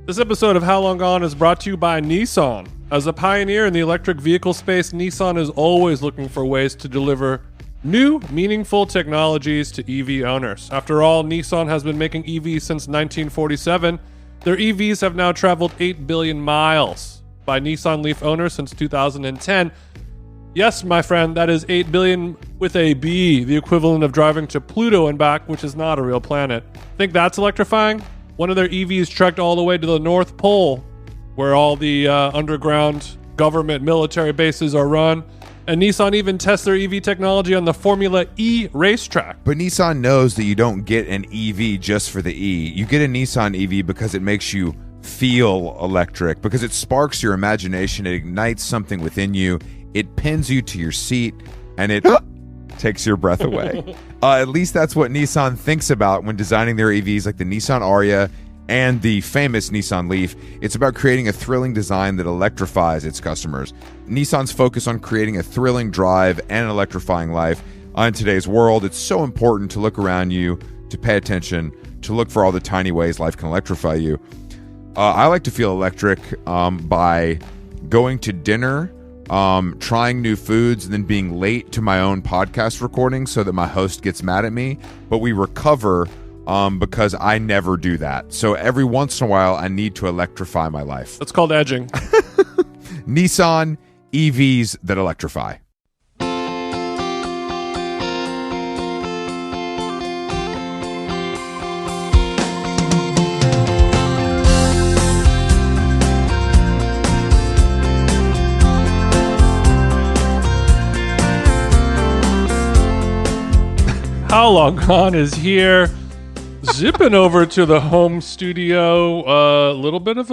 This episode of How Long Gone is brought to you by Nissan. As a pioneer in the electric vehicle space, Nissan is always looking for ways to deliver new, meaningful technologies to EV owners. After all, Nissan has been making EVs since 1947. Their EVs have now traveled 8 billion miles by Nissan Leaf owners since 2010. Yes, my friend, that is 8 billion with a B, the equivalent of driving to Pluto and back, which is not a real planet. Think that's electrifying? One of their EVs trekked all the way to the North Pole, where all the underground government military bases are run. And Nissan even tests their EV technology on the Formula E racetrack. But Nissan knows that you don't get an EV just for the E. You get a Nissan EV because it makes you feel electric, because it sparks your imagination, it ignites something within you, it pins you to your seat, and it takes your breath away. At least that's what Nissan thinks about when designing their EVs, like the Nissan Ariya and the famous Nissan Leaf. It's about creating a thrilling design that electrifies its customers. Nissan's focus on creating a thrilling drive and electrifying life. In today's world, it's so important to look around you, to pay attention, to look for all the tiny ways life can electrify you. I like to feel electric by going to dinner, trying new foods, and then being late to my own podcast recording so that my host gets mad at me. But we recover because I never do that. So every once in a while, I need to electrify my life. That's called edging. Nissan EVs that electrify. How Long Gone is here, zipping over to the home studio. A little bit of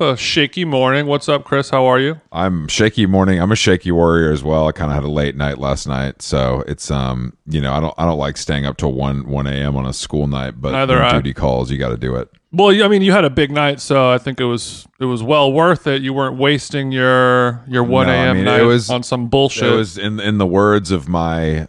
a shaky morning. What's up, Chris? How are you? I'm shaky morning. I'm a shaky warrior as well. I kind of had a late night last night, so it's I don't like staying up till 1 a.m. on a school night, but when duty calls, you got to do it. Well, I mean, you had a big night, so I think it was well worth it. You weren't wasting your 1 a.m. night on some bullshit. It was in the words of my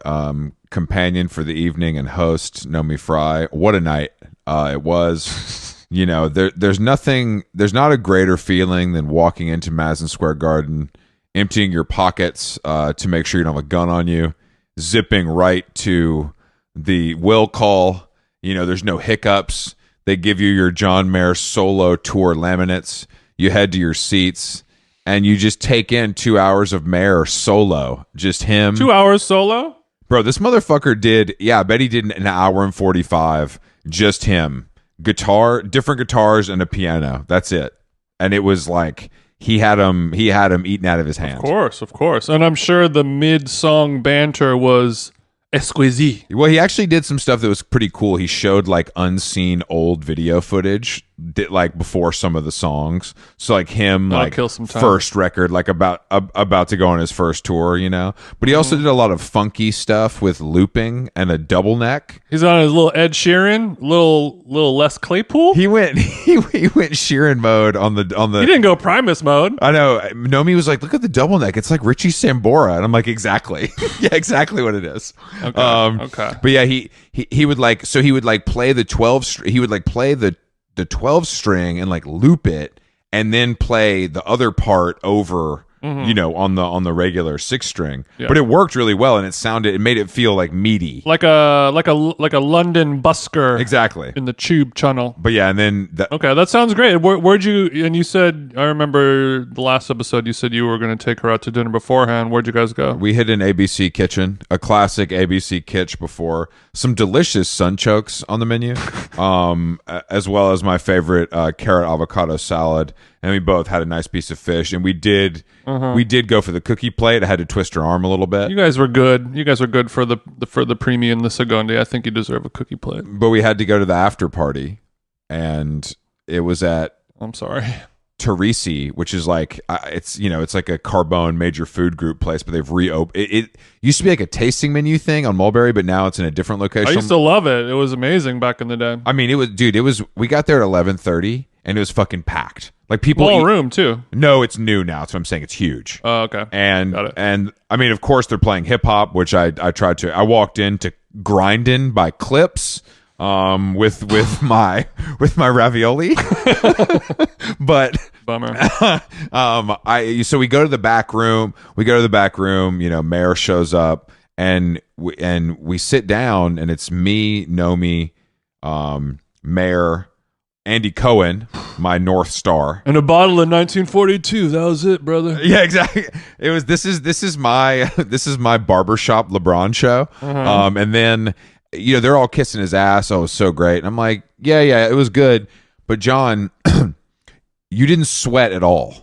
companion for the evening and host, Nomi Fry. What a night it was. There's not a greater feeling than walking into Madison Square Garden, emptying your pockets to make sure you don't have a gun on you, zipping right to the will call. There's no hiccups. They give you your John Mayer solo tour laminates. You head to your seats, and you just take in 2 hours of Mayer solo. Just him. 2 hours solo? Bro, this motherfucker did, I bet he did an hour and 45. Just him. Guitar, different guitars, and a piano. That's it. And it was like he had him eating out of his hands. Of course. And I'm sure the mid-song banter was exquisite. Well, he actually did some stuff that was pretty cool. He showed like unseen old video footage like before some of the songs. So like him kill some time. First record, like about to go on his first tour, But he also did a lot of funky stuff with looping and a double neck. He's on his little Ed Sheeran, little Les Claypool. He went Sheeran mode on the. He didn't go Primus mode. I know. Nomi was like, "Look at the double neck. It's like Richie Sambora," and I'm like, "Exactly, yeah, exactly what it is." Okay. Okay. But yeah, he would play the 12. He would like play the 12 string and like loop it, and then play the other part over. On the regular 6 string, but it worked really well, and it made it feel like meaty, like a London busker, exactly, in the tube channel. But yeah, and then okay, that sounds great. Where'd you? And you said, I remember the last episode, you said you were going to take her out to dinner beforehand. Where'd you guys go? We hit an ABC Kitchen, a classic ABC kitsch before. Some delicious sunchokes on the menu, as well as my favorite carrot avocado salad. And we both had a nice piece of fish, and we did go for the cookie plate. I had to twist her arm a little bit. You guys were good. You guys were good for the preemie and the seconde. I think you deserve a cookie plate. But we had to go to the after party, and it was at Teresi, which is like it's like a Carbone major food group place, but they've reopened. It used to be like a tasting menu thing on Mulberry, but now it's in a different location. I used to love it. It was amazing back in the day. I mean, it was. We got there at 11:30, and it was fucking packed. Like people small room too. No, it's new now. That's what I'm saying. It's huge. Oh, okay. And got it. And I mean, of course, they're playing hip hop, which I tried to. I walked into Grindin' by Clips. with my ravioli. But Bummer. So we go to the back room. You know, Mayor shows up, and we sit down, and it's me, Nomi, Mayor, Andy Cohen, my North Star, and a bottle of 1942. That was it, brother. Yeah, exactly. It was. This is my barbershop LeBron show. And then, you know, they're all kissing his ass. Oh, it was so great. And I'm like, yeah, it was good. But John, you didn't sweat at all.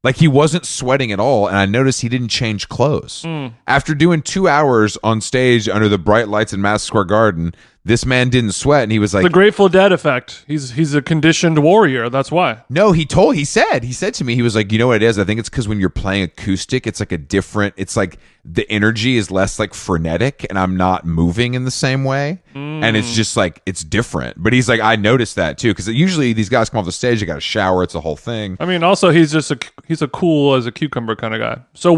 Like, he wasn't sweating at all, and I noticed he didn't change clothes. After doing 2 hours on stage under the bright lights in Madison Square Garden, this man didn't sweat, and he was like, the Grateful Dead effect. He's a conditioned warrior. That's why. No, he said to me, he was like, you know what it is? I think it's because when you're playing acoustic, it's like it's like the energy is less like frenetic, and I'm not moving in the same way. And it's just like, it's different. But he's like, I noticed that too, because usually these guys come off the stage, they got a shower, it's a whole thing. I mean, also he's a cool as a cucumber kind of guy. So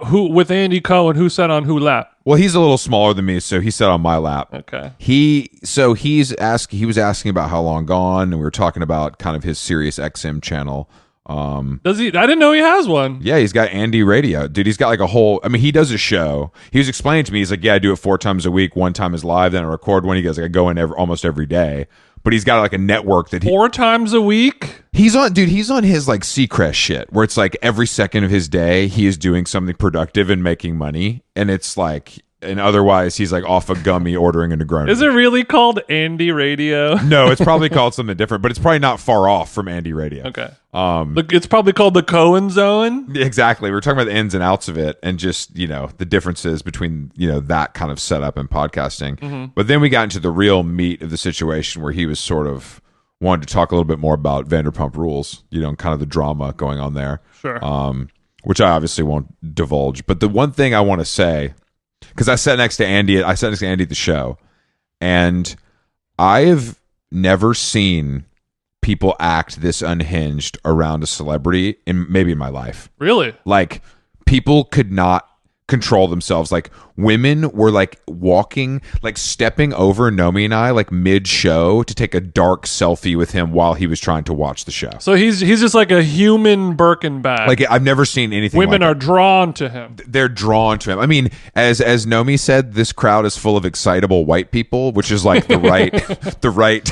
who with Andy Cohen, who sat on who lap? Well, he's a little smaller than me, so he sat on my lap. Okay. He was asking about How Long Gone, and we were talking about kind of his Sirius XM channel. Does he? I didn't know he has one. Yeah, he's got Andy Radio. Dude, he's got like a whole, I mean, he does a show. He was explaining to me, he's like, yeah, I do it 4 times a week. 1 time is live, then I record one. He goes, like, I go in almost every day. But he's got like a network that 4 times a week? He's on his like Seacrest shit, where it's like every second of his day he is doing something productive and making money. And it's like, and otherwise he's like off a gummy ordering a Negroni. Is it really called Andy Radio? No, it's probably called something different, but it's probably not far off from Andy Radio. Okay. It's probably called the Cohen Zone. Exactly. We're talking about the ins and outs of it, and just, you know, the differences between, you know, that kind of setup and podcasting. But then we got into the real meat of the situation, where he was sort of wanted to talk a little bit more about Vanderpump Rules, you know, and kind of the drama going on there. Sure. Which I obviously won't divulge. But the one thing I want to say, because I sat next to Andy at the show, and I have never seen people act this unhinged around a celebrity in my life. Really? Like, people could not control themselves. Like, women were like walking, like stepping over Nomi and I, like mid-show, to take a dark selfie with him while he was trying to watch the show. So he's just like a human Birkin bag. Like, I've never seen anything. Women like are drawn to him. They're drawn to him. I mean, as Nomi said, this crowd is full of excitable white people, which is like the right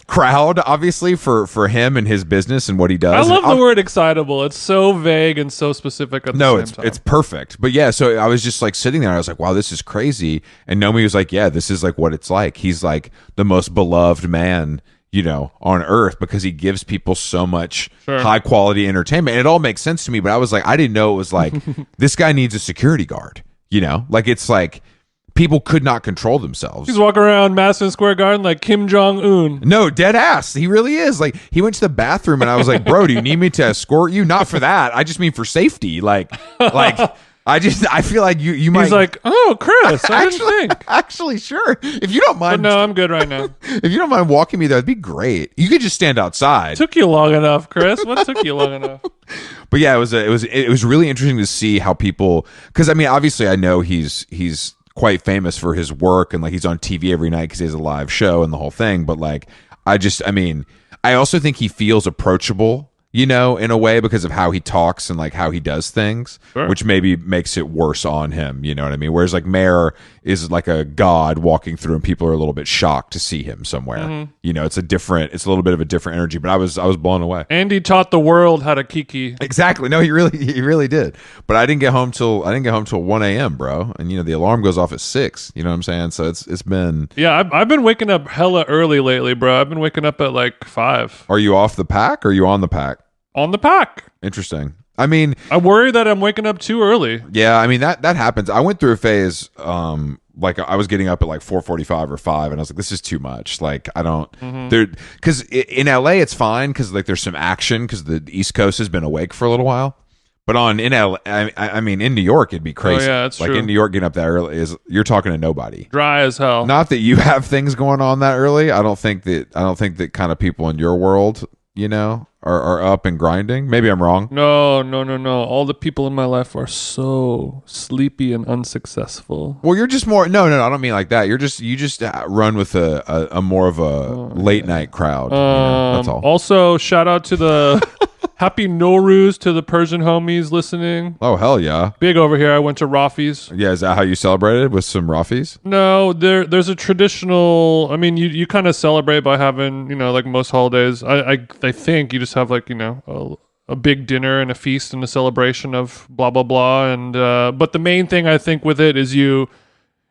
crowd, obviously, for him and his business and what he does. I love the word excitable. It's so vague and so specific at the same time. It's perfect. But yeah, so I was just like sitting there, and I was like, wow, this is crazy. And Nomi was like, yeah, this is like what it's like. He's like the most beloved man, you know, on earth, because he gives people so much high quality entertainment. And it all makes sense to me, but I was like, I didn't know it was like, this guy needs a security guard, you know? Like, it's like people could not control themselves. He's walking around Madison Square Garden like Kim Jong-un. No, dead ass. He really is. Like, he went to the bathroom, and I was like, bro, do you need me to escort you? Not for that. I just mean for safety. Like I feel like you might. He's like, oh, Chris, I didn't think. Actually, sure. If you don't mind. But no, I'm good right now. If you don't mind walking me there, that'd be great. You could just stand outside. Took you long enough, Chris. What took you long enough? But yeah, it was really interesting to see how people, because I mean, obviously I know he's quite famous for his work, and like he's on TV every night because he has a live show and the whole thing. But like, I also think he feels approachable, you know, in a way, because of how he talks and like how he does things, which maybe makes it worse on him. You know what I mean? Whereas like Mayor is like a god walking through, and people are a little bit shocked to see him somewhere. You know, it's a little bit of a different energy, but I was blown away. Andy taught the world how to kiki. Exactly. No, he really did. But I didn't get home till 1 a.m., bro. And you know, the alarm goes off at 6. You know what I'm saying? So it's been. Yeah, I've been waking up hella early lately, bro. I've been waking up at like 5. Are you off the pack, or are you on the pack? On the pack. Interesting. I mean, I worry that I'm waking up too early. Yeah, I mean that happens. I went through a phase, like I was getting up at like 4:45 or 5, and I was like, this is too much. Like, I don't there, because in LA it's fine, because like there's some action, because the East Coast has been awake for a little while. But in LA, I mean, in New York, it'd be crazy. Oh, yeah, that's like true. In New York, getting up that early you're talking to nobody. Dry as hell. Not that you have things going on that early. I don't think that kind of people in your world, you know, are up and grinding. Maybe I'm wrong. No. All the people in my life are so sleepy and unsuccessful. Well, you're just more. No, I don't mean like that. You just run with a more of a late night crowd. That's all. Also, shout out to the Happy Nowruz to the Persian homies listening. Oh, hell yeah. Big over here. I went to Rafi's. Yeah, is that how you celebrated, with some Rafi's? No, there's a traditional. I mean, you kind of celebrate by having, like most holidays. I think you just have like, a big dinner and a feast and a celebration of blah blah blah. And but the main thing I think with it is you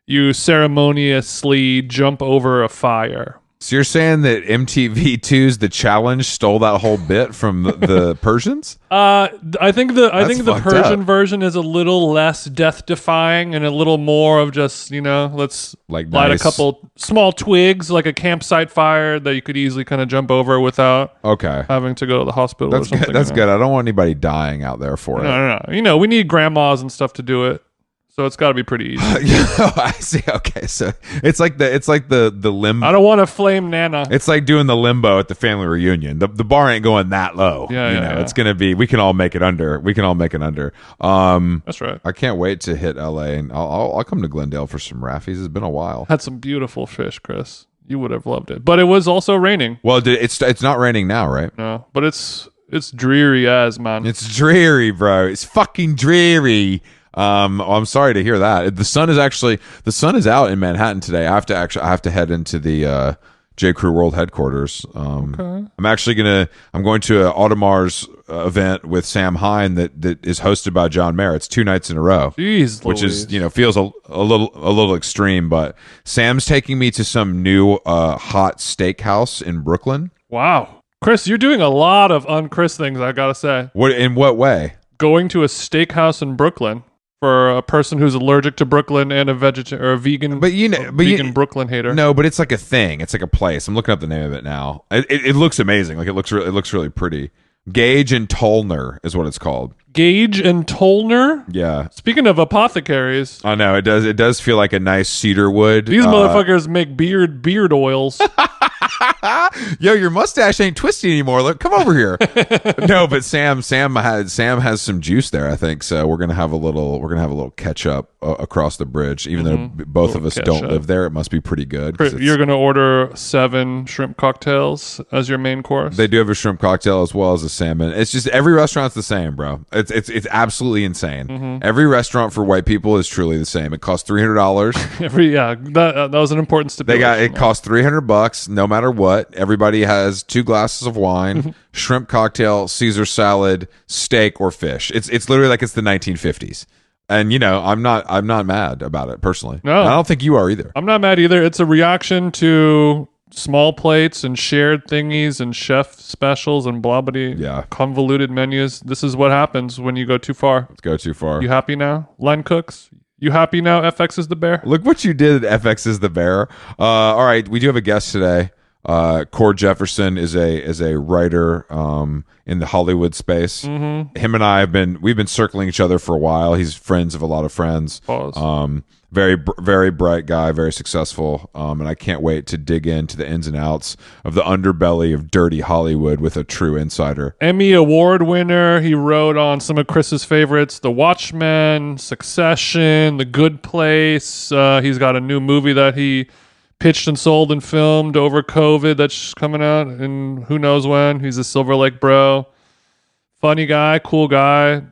ceremoniously jump over a fire. So you're saying that MTV2's The Challenge stole that whole bit from the Persians? I think the Persian up. version is a little less death defying and a little more of just, let's Like light nice. a couple small twigs, like a campsite fire that you could easily kind of jump over without having to go to the hospital or something. That's good. I don't want anybody dying out there for it. No. We need grandmas and stuff to do it. So it's got to be pretty easy. I see. Okay, so it's like the limbo. I don't want to flame Nana. It's like doing the limbo at the family reunion. The bar ain't going that low. Yeah. It's gonna be. We can all make it under. That's right. I can't wait to hit LA, and I'll come to Glendale for some Raffies. It's been a while. Had some beautiful fish, Chris. You would have loved it, but it was also raining. Well, it's not raining now, right? No, but it's dreary as, man. It's dreary, bro. It's fucking dreary. I'm sorry to hear that. The sun is out in Manhattan today. I have to head into the J. Crew World headquarters. I'm going to Audemars event with Sam Hine that is hosted by John Mayer. It's 2 nights in a row. Jeez, which Louise. is feels a little extreme, but Sam's taking me to some new hot steakhouse in Brooklyn. Wow, Chris, you're doing a lot of un-Chris things. I gotta say. In what way? Going to a steakhouse in Brooklyn. For a person who's allergic to Brooklyn and a vegetarian or a vegan, vegan Brooklyn hater. No, but it's like a thing. It's like a place. I'm looking up the name of it now. It looks amazing. Like it looks really pretty. Gage and Tollner is what it's called. Gage and Tollner? Yeah. Speaking of apothecaries. I know, it does feel like a nice cedar wood. These motherfuckers make beard oils. Yo, your mustache ain't twisty anymore. Look, come over here. No, but Sam has some juice there, I think. So we're gonna have a little catch up across the bridge. Even though both of us don't live there, it must be pretty good. You're gonna order 7 shrimp cocktails as your main course. They do have a shrimp cocktail as well as a salmon. It's just every restaurant's the same, bro. It's absolutely insane. Mm-hmm. Every restaurant for white people is truly the same. It costs $300. That was an important stipulation. It costs $300 no matter what. Everybody has 2 glasses of wine, shrimp cocktail, Caesar salad, steak, or fish. It's literally like it's the 1950s. And I'm not mad about it personally. No, I don't think you are either. I'm not mad either. It's a reaction to small plates and shared thingies and chef specials and blah blah. Convoluted menus. This is what happens when you go too far. Let's go too far. You happy now, Line Cooks? You happy now? FX is the bear. Look what you did. FX is the bear. All right, we do have a guest today. Cord Jefferson is a writer in the Hollywood space. Mm-hmm. Him and I we've been circling each other for a while. He's friends of a lot of friends. Pause. Very bright guy, very successful. And I can't wait to dig into the ins and outs of the underbelly of dirty Hollywood with a true insider. Emmy Award winner. He wrote on some of Chris's favorites, The Watchmen, Succession, The Good Place. He's got a new movie that he pitched and sold and filmed over COVID that's coming out in who knows when. He's a Silver Lake bro. Funny guy, cool guy,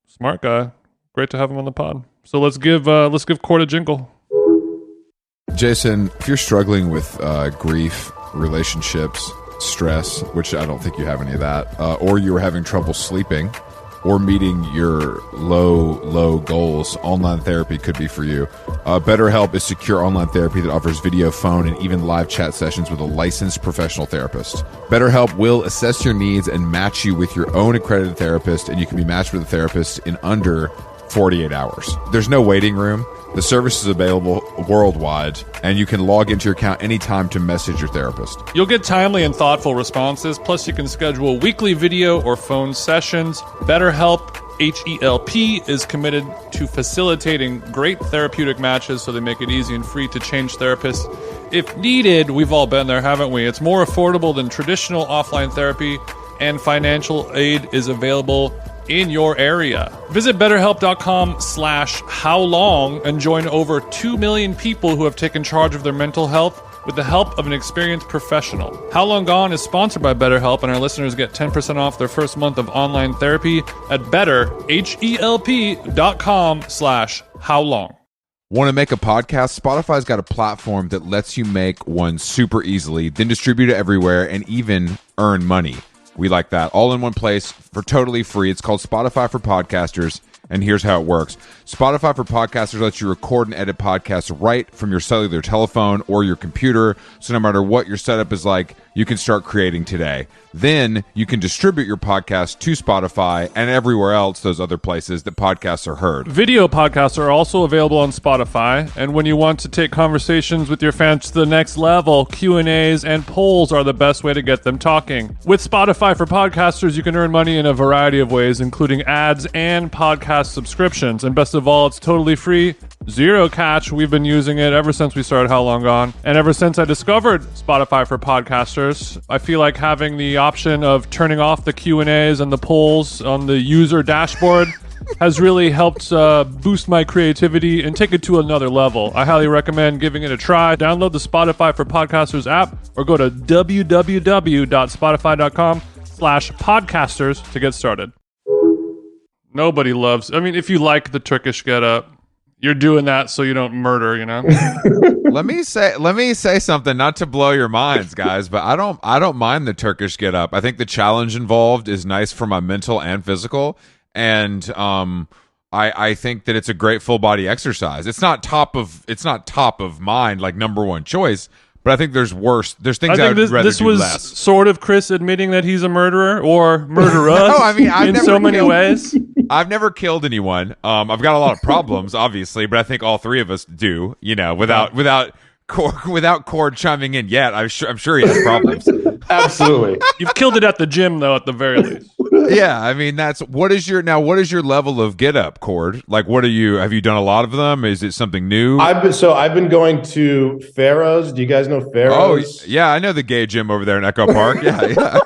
smart guy. Great to have him on the pod. So let's give Cord a jingle. Jason, if you're struggling with grief, relationships, stress, which I don't think you have any of that, or you were having trouble sleeping, or meeting your low goals, online therapy could be for you. BetterHelp is secure online therapy that offers video, phone, and even live chat sessions with a licensed professional therapist. BetterHelp will assess your needs and match you with your own accredited therapist, and you can be matched with a therapist in under 48 hours. There's no waiting room. The service is available worldwide, and you can log into your account anytime to message your therapist. You'll get timely and thoughtful responses, plus you can schedule weekly video or phone sessions. BetterHelp, H-E-L-P, is committed to facilitating great therapeutic matches, so they make it easy and free to change therapists if needed. We've all been there, haven't we? It's more affordable than traditional offline therapy, and financial aid is available in your area. Visit betterhelp.com/howlong and join over 2 million people who have taken charge of their mental health with the help of an experienced professional. How Long Gone is sponsored by BetterHelp, and our listeners get 10% off their first month of online therapy at betterhelp.com/howlong. Want to make a podcast? Spotify's got a platform that lets you make one super easily, then distribute it everywhere, and even earn money. We like that. All in one place for totally free. It's called Spotify for Podcasters, and here's how it works. Spotify for Podcasters lets you record and edit podcasts right from your cellular telephone or your computer, so no matter what your setup is like, you can start creating today. Then you can distribute your podcast to Spotify and everywhere else, those other places that podcasts are heard. Video podcasts are also available on Spotify, and when you want to take conversations with your fans to the next level, Q&As and polls are the best way to get them talking. With Spotify for Podcasters, you can earn money in a variety of ways, including ads and podcast subscriptions. And best of all, it's totally free, zero catch. We've been using it ever since we started How Long Gone. And ever since I discovered Spotify for Podcasters, I feel like having the option of turning off the Q&As and the polls on the user dashboard has really helped boost my creativity and take it to another level. I highly recommend giving it a try. Download the Spotify for Podcasters app or go to www.spotify.com/podcasters to get started. Nobody loves, I mean, if you like the Turkish getup, you're doing that so you don't murder, you know? Let me say something, not to blow your minds, guys, but I don't mind the Turkish getup. I think the challenge involved is nice for my mental and physical, and I think that it's a great full body exercise. It's not top of mind, like number one choice, but I think there's worse. There's things I would rather this do was less. Sort of Chris admitting that he's a murderer or murderous. No, I mean, in so many ways. I've never killed anyone. I've got a lot of problems, obviously, but I think all three of us do. You know, without Cord chiming in yet, I'm sure he has problems. Absolutely. You've killed it at the gym, though, at the very least. Yeah, I mean, what is your level of get up, Cord? Like, have you done a lot of them? Is it something new? I've been going to Pharaoh's. Do you guys know Pharaoh's? Oh, yeah, I know the gay gym over there in Echo Park. Yeah.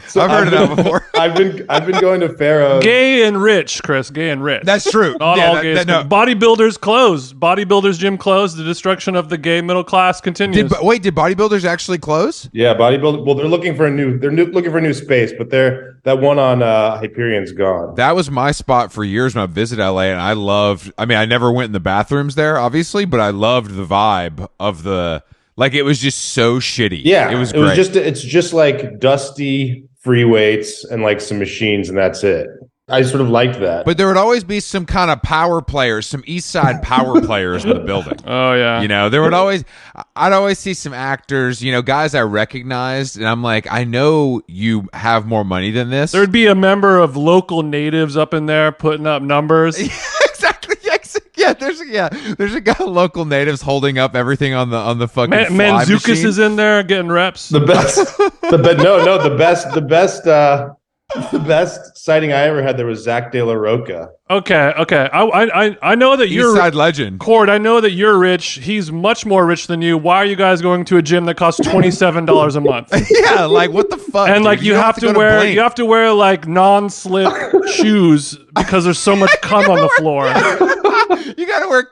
So I've heard of that before. I've been going to Pharaoh's. Gay and rich, Chris. Gay and rich. That's true. Not all gays. No. Bodybuilders closed. Bodybuilders gym closed. The destruction of the gay middle class continues. Did bodybuilders actually close? Yeah, bodybuilders. Well, they're looking for a new space, but that one on Hyperion's gone. That was my spot for years when I visited LA, and I never went in the bathrooms there, obviously, but I loved the vibe of it was just so shitty. Yeah, it was great. It's just like dusty free weights and like some machines, and that's it. I sort of liked that. But there would always be some kind of power players, some East Side power players in the building. Oh, yeah. You know, I'd always see some actors, you know, guys I recognized, and I'm like, I know you have more money than this. There'd be a member of local natives up in there putting up numbers. Exactly. There's a guy, local natives, holding up everything on the fucking Manzukis machine. is in there getting reps. The best sighting I ever had there was Zach De La Roca. Okay. I know that you're East Side legend. Cord, I know that you're rich. He's much more rich than you. Why are you guys going to a gym that costs $27 a month? Yeah, like what the fuck? And dude? like you have to wear like non-slip shoes because there's so much cum on the floor. You gotta wear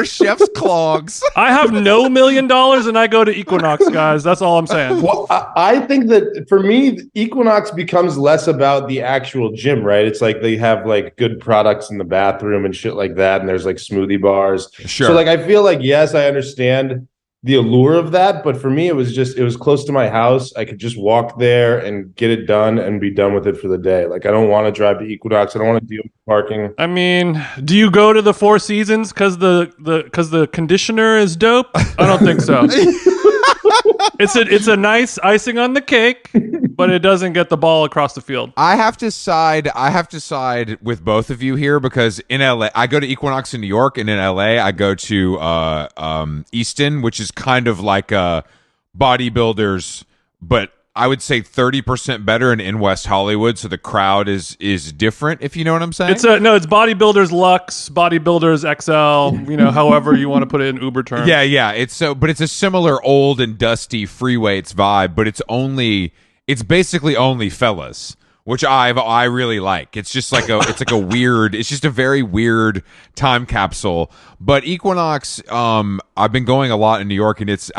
chef's clogs. I have no $1 million and I go to Equinox, guys. That's all I'm saying. Well, I think that for me, Equinox becomes less about the actual gym, right? It's like they have like good products in the bathroom and shit like that, and there's like smoothie bars. Sure. So like I feel like, yes, I understand the allure of that, but for me it was close to my house. I could just walk there and get it done and be done with it for the day. Like I don't want to drive to Equinox. I don't want to deal with parking. I mean, do you go to the Four Seasons because the conditioner is dope? I don't think so. It's a nice icing on the cake, but it doesn't get the ball across the field. I have to side with both of you here, because in LA, I go to Equinox in New York, and in LA, I go to Easton, which is kind of like bodybuilders, but I would say 30% better in West Hollywood, so the crowd is different, if you know what I'm saying. It's Bodybuilders Luxe, Bodybuilders XL, you know, however you want to put it in Uber terms. Yeah. But it's a similar old and dusty free weights vibe, but it's only it's basically only fellas, which I really like. It's just like it's just a very weird time capsule. But Equinox, I've been going a lot in New York, and it's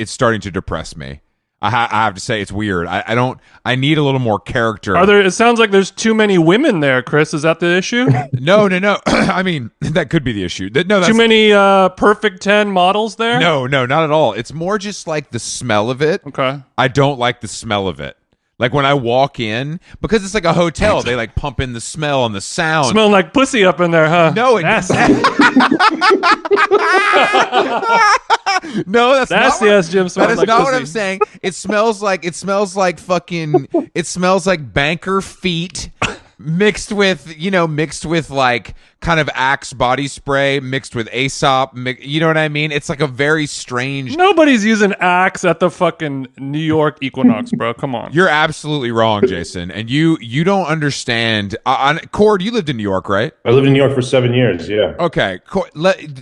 starting to depress me. I have to say it's weird. I need a little more character. It sounds like there's too many women there, Chris. Is that the issue? No. I mean, that could be the issue. No, that's too many perfect 10 models there? No, not at all. It's more just like the smell of it. Okay. I don't like the smell of it. Like when I walk in, because it's like a hotel, they like pump in the smell and the sound. Smelling like pussy up in there, huh? No, nasty. No, that's nasty not ass Jim smells. That is like not pussy. what I'm saying. It smells like banker feet mixed with like kind of Axe body spray mixed with Aesop. You know what I mean? It's like a very strange. Nobody's using Axe at the fucking New York Equinox, bro. Come on. You're absolutely wrong, Jason, and you don't understand. Cord, you lived in New York, right? I lived in New York for 7 years. Yeah. Okay.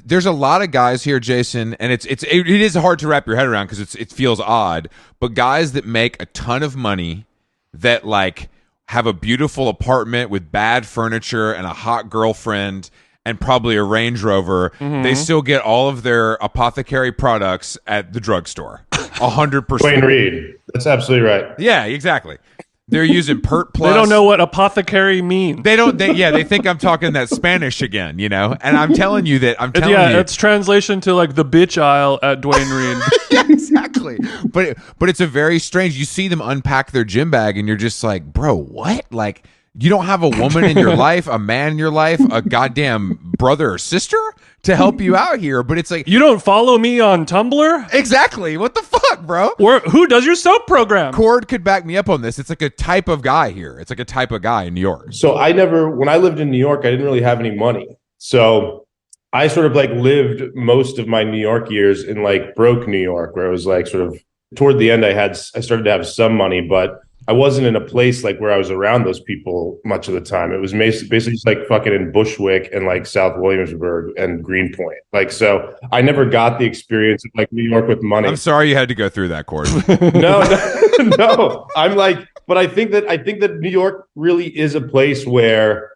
There's a lot of guys here, Jason, and it is hard to wrap your head around because it feels odd. But guys that make a ton of money, that like have a beautiful apartment with bad furniture and a hot girlfriend and probably a Range Rover, they still get all of their apothecary products at the drugstore. 100%. Wayne Reed. That's absolutely right. Yeah, exactly. They're using Pert Plus. They don't know what apothecary means. They think I'm talking that Spanish again, And I'm telling you that it's translation to like the bitch aisle at Dwayne Reed. Yeah, exactly. But it's a very strange. You see them unpack their gym bag, and you're just like, bro, what? Like, you don't have a woman in your life, a man in your life, a goddamn brother or sister to help you out here. But it's like, you don't follow me on Tumblr? Exactly. What the fuck, bro? Who does your soap program? Cord could back me up on this. It's like a type of guy here. It's like a type of guy in New York. So when I lived in New York, I didn't really have any money. So I sort of like lived most of my New York years in like broke New York, where it was like sort of toward the end, I started to have some money, but I wasn't in a place like where I was around those people much of the time. It was basically just like fucking in Bushwick and like South Williamsburg and Greenpoint. Like, so I never got the experience of like New York with money. I'm sorry you had to go through that, Cord. No. I'm like, but I think that New York really is a place where,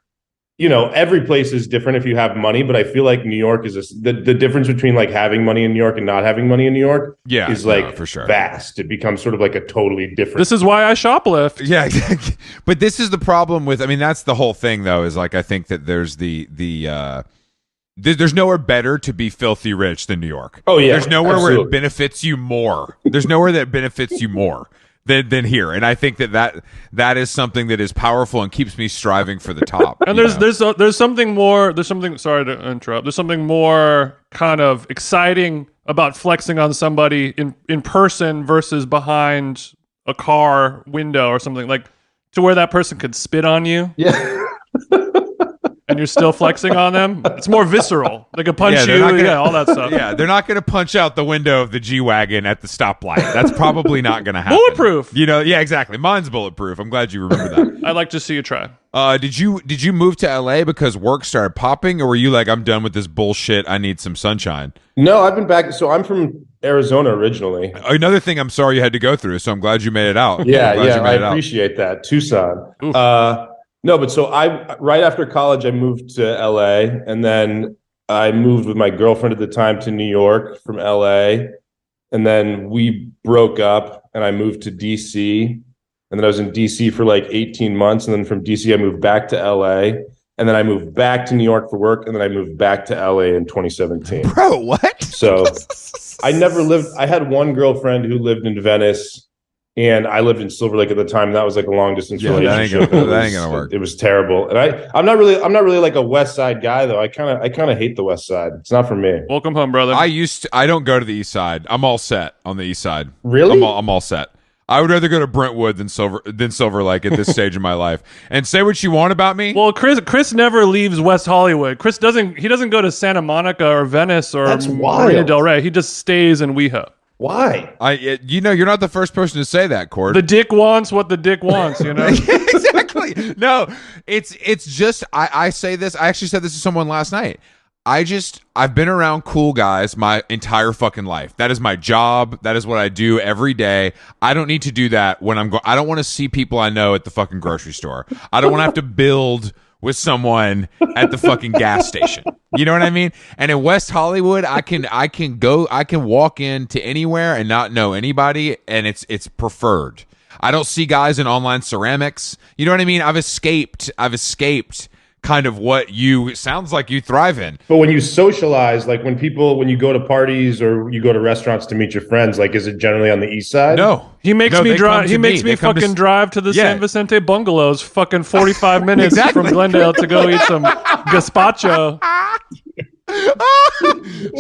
every place is different if you have money, but I feel like New York is the difference between like having money in New York and not having money in New York is like for sure vast. It becomes sort of like a totally different. This is why I shoplift. Yeah, exactly. But this is the problem with, that's the whole thing though, is like, I think that there's there's nowhere better to be filthy rich than New York. Oh yeah. There's nowhere absolutely. where it benefits you more. There's nowhere that benefits you more than here. And I think that is something that is powerful and keeps me striving for the top. And there's something more, sorry to interrupt. There's something more kind of exciting about flexing on somebody in person versus behind a car window or something, like to where that person could spit on you. Yeah. And you're still flexing on them. It's more visceral. They could punch you, all that stuff. Yeah, they're not going to punch out the window of the G-Wagon at the stoplight. That's probably not going to happen. Bulletproof. Yeah, exactly. Mine's bulletproof. I'm glad you remember that. I'd like to see you try. Did you move to LA because work started popping, or were you like, I'm done with this bullshit, I need some sunshine? No, I've been back. So I'm from Arizona originally. Another thing I'm sorry you had to go through, so I'm glad you made it out. I appreciate that. Tucson. No, but so right after college, I moved to LA, and then I moved with my girlfriend at the time to New York from LA, and then we broke up, and I moved to DC, and then I was in DC for like 18 months, and then from DC I moved back to LA, and then I moved back to New York for work, and then I moved back to LA in 2017. Bro, what? So I had one girlfriend who lived in Venice, and I lived in Silver Lake at the time. That was like a long distance relationship. That ain't gonna work. It was terrible. And I'm not really like a West Side guy though. I kind of hate the West Side. It's not for me. Welcome home, brother. I don't go to the East Side. I'm all set on the East Side. Really? I'm all set. I would rather go to Brentwood than Silver Lake at this stage of my life. And say what you want about me. Well, Chris never leaves West Hollywood. Chris doesn't go to Santa Monica or Venice or Marina Del Rey. He just stays in WeHo. Why? You're not the first person to say that, Cord. The dick wants what the dick wants, Exactly. No, it's just I say this. I actually said this to someone last night. I've been around cool guys my entire fucking life. That is my job. That is what I do every day. I don't need to do that when I don't want to see people I know at the fucking grocery store. I don't want to have to build with someone at the fucking gas station. You know what I mean? And in West Hollywood, I can walk into anywhere and not know anybody, and it's preferred. I don't see guys in online ceramics. You know what I mean? I've escaped kind of what sounds like you thrive in. But when you socialize, like when you go to parties or you go to restaurants to meet your friends, like is it generally on the east side? No. He makes me drive. He makes me fucking drive to the San Vicente bungalows, fucking 45 minutes from Glendale to go eat some gazpacho.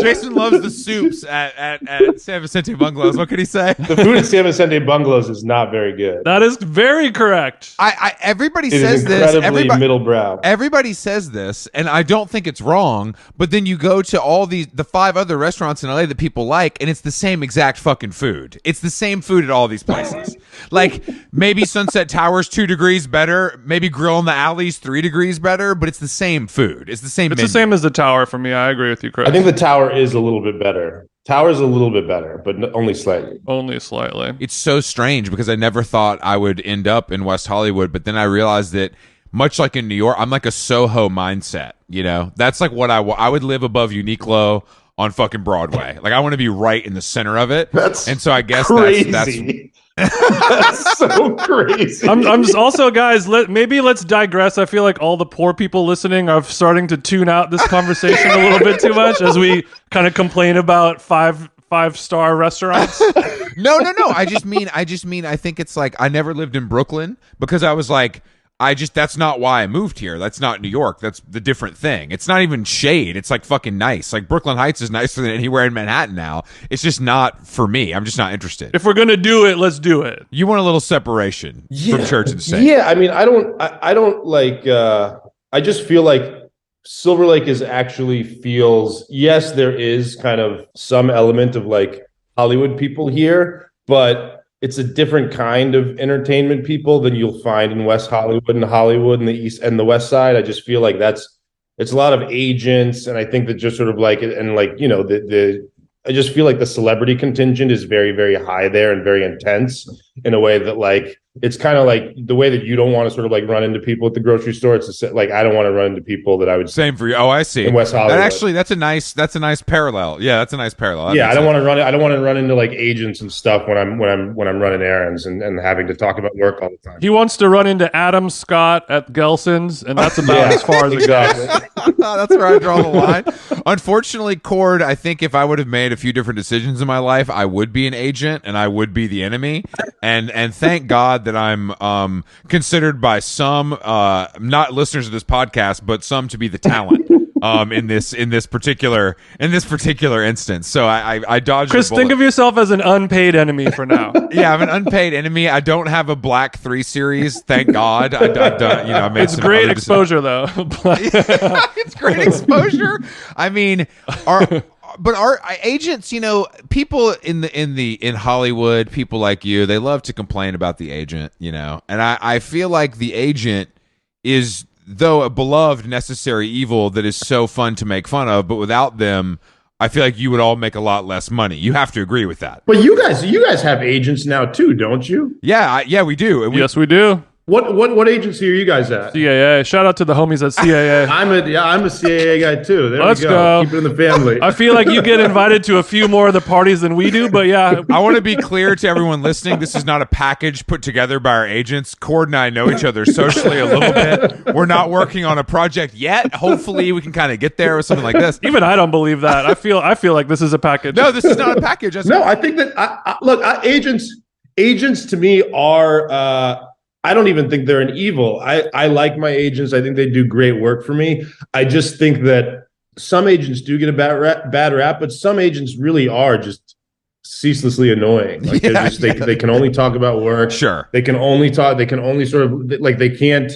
Jason loves the soups at San Vicente bungalows. What could he say? The food at San Vicente bungalows is not very good. That is very correct. Everybody It says is this. incredibly middlebrow. Everybody says this, and I don't think it's wrong. But then you go to all the 5 other restaurants in LA that people like, and it's the same exact fucking food. It's the same food at all these places. Like maybe Sunset Towers 2 degrees better, maybe Grill in the Alley's 3 degrees better, but it's the same food. It's the same. It's the same as the Tower for me. I agree with you, Chris. I think the Tower is a little bit better. Tower's a little bit better, but only slightly. Only slightly. It's so strange because I never thought I would end up in West Hollywood, but then I realized that much like in New York, I'm like a Soho mindset. You know, that's like what I would live above Uniqlo on fucking Broadway. Like I want to be right in the center of it. And so I guess crazy. That's so crazy. I'm just also, guys, let's digress. I feel like all the poor people listening are starting to tune out this conversation a little bit too much as we kind of complain about five-star restaurants. No. I just mean I think it's like I never lived in Brooklyn because I was like that's not why I moved here. That's not New York. That's the different thing. It's not even shade. It's like fucking nice. Like Brooklyn Heights is nicer than anywhere in Manhattan now. It's just not for me. I'm just not interested. If we're gonna do it, let's do it. You want a little separation from church and state. Yeah, I mean, I don't like. I just feel like Silver Lake feels. Yes, there is kind of some element of like Hollywood people here, but it's a different kind of entertainment people than you'll find in West Hollywood and Hollywood and the East and the West Side. I just feel like it's a lot of agents, and I think that just sort of like, and like, you know, I just feel like the celebrity contingent is very, very high there and very intense in a way that like it's kind of like the way that you don't want to sort of like run into people at the grocery store. It's like I don't want to run into people that I would. Same for you. Oh, I see. In West Hollywood. That's a nice parallel. Yeah, that's a nice parallel. I don't want to run into like agents and stuff when I'm running errands and having to talk about work all the time. He wants to run into Adam Scott at Gelson's, and that's about as far as it goes. That's where I draw the line. Unfortunately, Cord, I think if I would have made a few different decisions in my life, I would be an agent and I would be the enemy. And thank God that I'm considered by some not listeners of this podcast, but some to be the talent in this particular instance. So I dodged. Chris, think of yourself as an unpaid enemy for now. Yeah, I'm an unpaid enemy. I don't have a Black 3 Series, thank God. I've done, I made it's some great exposure though. It's great exposure. I mean, our agents, people in Hollywood, people like you, they love to complain about the agent, and I feel like the agent is, though, a beloved necessary evil that is so fun to make fun of, but without them, I feel like you would all make a lot less money. You have to agree with that. But you guys have agents now too, don't you? Yeah, we do. Yes, we do. What agency are you guys at? CAA. Shout out to the homies at CAA. I'm a CAA guy too. There Let's we go. Keep it in the family. I feel like you get invited to a few more of the parties than we do, but yeah. I want to be clear to everyone listening. This is not a package put together by our agents. Cord and I know each other socially a little bit. We're not working on a project yet. Hopefully we can kind of get there with something like this. Even I don't believe that. I feel like this is a package. No, this is not a package. I think that agents to me are I don't even think they're an evil. I like my agents. I think they do great work for me. I just think that some agents do get a bad rap, but some agents really are just ceaselessly annoying. Like they can only talk about work. Sure. They can only sort of like they can't.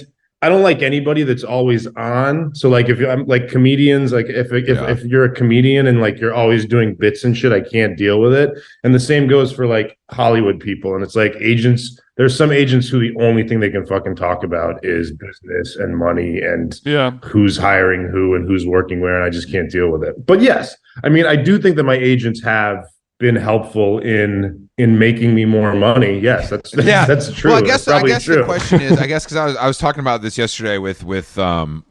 I don't like anybody that's always on. So like if I'm like comedians, like if you're a comedian and like you're always doing bits and shit, I can't deal with it. And the same goes for like Hollywood people. And it's like agents. There's some agents who the only thing they can fucking talk about is business and money and who's hiring who and who's working where, and I just can't deal with it. But yes, I mean, I do think that my agents have been helpful in making me more money. Yes, that's true. Well, I guess true. the question is, because I was talking about this yesterday with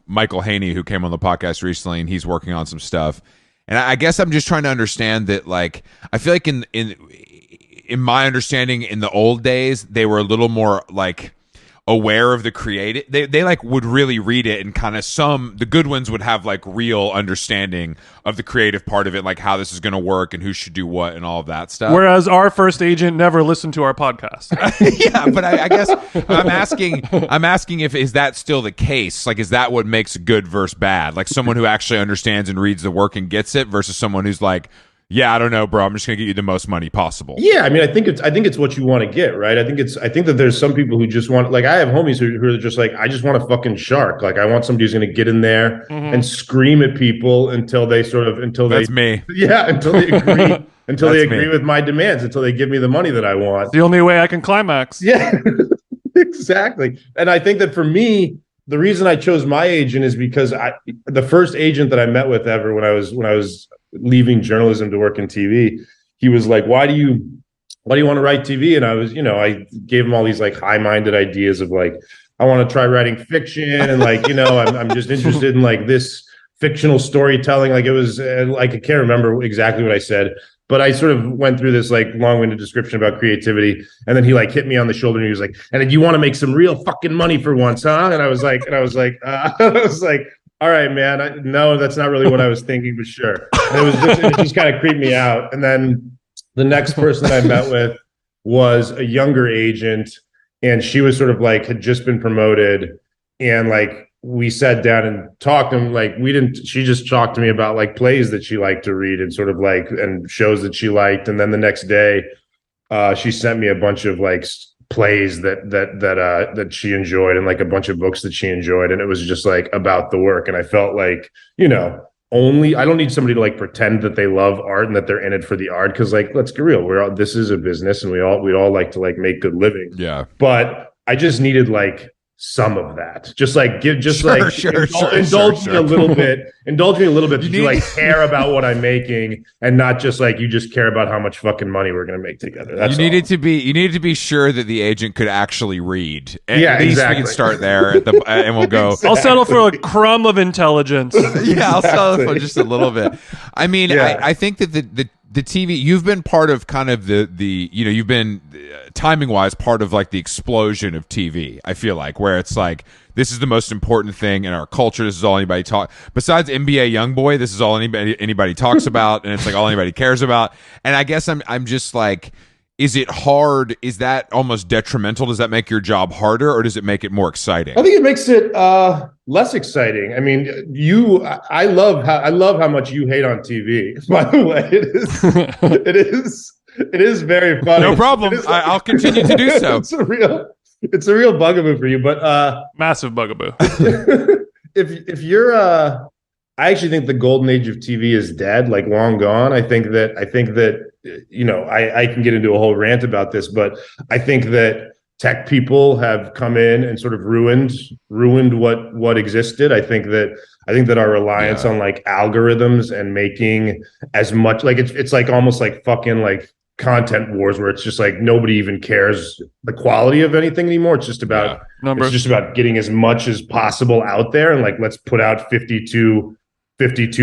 Michael Haney, who came on the podcast recently, and he's working on some stuff. And I guess I'm just trying to understand that, like, I feel like in my understanding, in the old days, they were a little more like aware of the creative. They like would really read it, and kind of the good ones would have like real understanding of the creative part of it, like how this is going to work and who should do what and all of that stuff. Whereas our first agent never listened to our podcast. Yeah, but I guess I'm asking if is that still the case? Like, is that what makes good versus bad? Like someone who actually understands and reads the work and gets it versus someone who's like, yeah, I don't know, bro, I'm just gonna get you the most money possible. Yeah, I mean, I think it's what you want to get, right? I think that there's some people who just want, like, I have homies who are just like, I just want a fucking shark. Like, I want somebody who's gonna get in there and scream at people until they That's me. Yeah, until they agree they agree with my demands, until they give me the money that I want. It's the only way I can climax. Yeah, exactly. And I think that for me, the reason I chose my agent is because the first agent that I met with ever when I was leaving journalism to work in TV, he was like, why do you want to write TV? And I was, I gave him all these like high-minded ideas of like, I want to try writing fiction, and like, I'm just interested in like this fictional storytelling. Like it was like, I can't remember exactly what I said, but I sort of went through this like long-winded description about creativity. And then he like hit me on the shoulder and he was like, and you want to make some real fucking money for once, huh? And I was like, all right, man. No, that's not really what I was thinking, but sure. And it just kind of creeped me out. And then the next person that I met with was a younger agent, and she was sort of like had just been promoted, and like we sat down and talked, and like she just talked to me about like plays that she liked to read and sort of like and shows that she liked. And then the next day, she sent me a bunch of like plays that she enjoyed and like a bunch of books that she enjoyed, and it was just like about the work. And I felt like, I don't need somebody to like pretend that they love art and that they're in it for the art, because like, let's get real, this is a business and we'd all like to like make good living. Yeah, but I just needed like some of that, just like indulge me a little bit. Indulge me a little bit. You like care about what I'm making, and not just like you just care about how much fucking money we're gonna make together. That's you needed to be sure that the agent could actually read. At least we can start there, and we'll go. Exactly. I'll settle for a crumb of intelligence. Yeah, I'll settle for just a little bit. I mean, I think that the TV, you've been part of kind of you've been timing wise part of like the explosion of TV. I feel like, where it's like, this is the most important thing in our culture. This is all anybody besides NBA YoungBoy. This is all anybody talks about, and it's like all anybody cares about. And I guess I'm just like, is it hard? Is that almost detrimental? Does that make your job harder, or does it make it more exciting? I think it makes it less exciting. I mean, I love how much you hate on TV. By the way, it is very funny. No problem. I'll continue to do so. It's a real bugaboo for you, but massive bugaboo. if you're I actually think the golden age of TV is dead, like long gone. I think that I can get into a whole rant about this, but I think that tech people have come in and sort of ruined what existed. I think that our reliance on like algorithms and making as much, like it's like almost like fucking like content wars, where it's just like nobody even cares the quality of anything anymore. It's just about numbers. It's just about getting as much as possible out there, and like, let's put out 52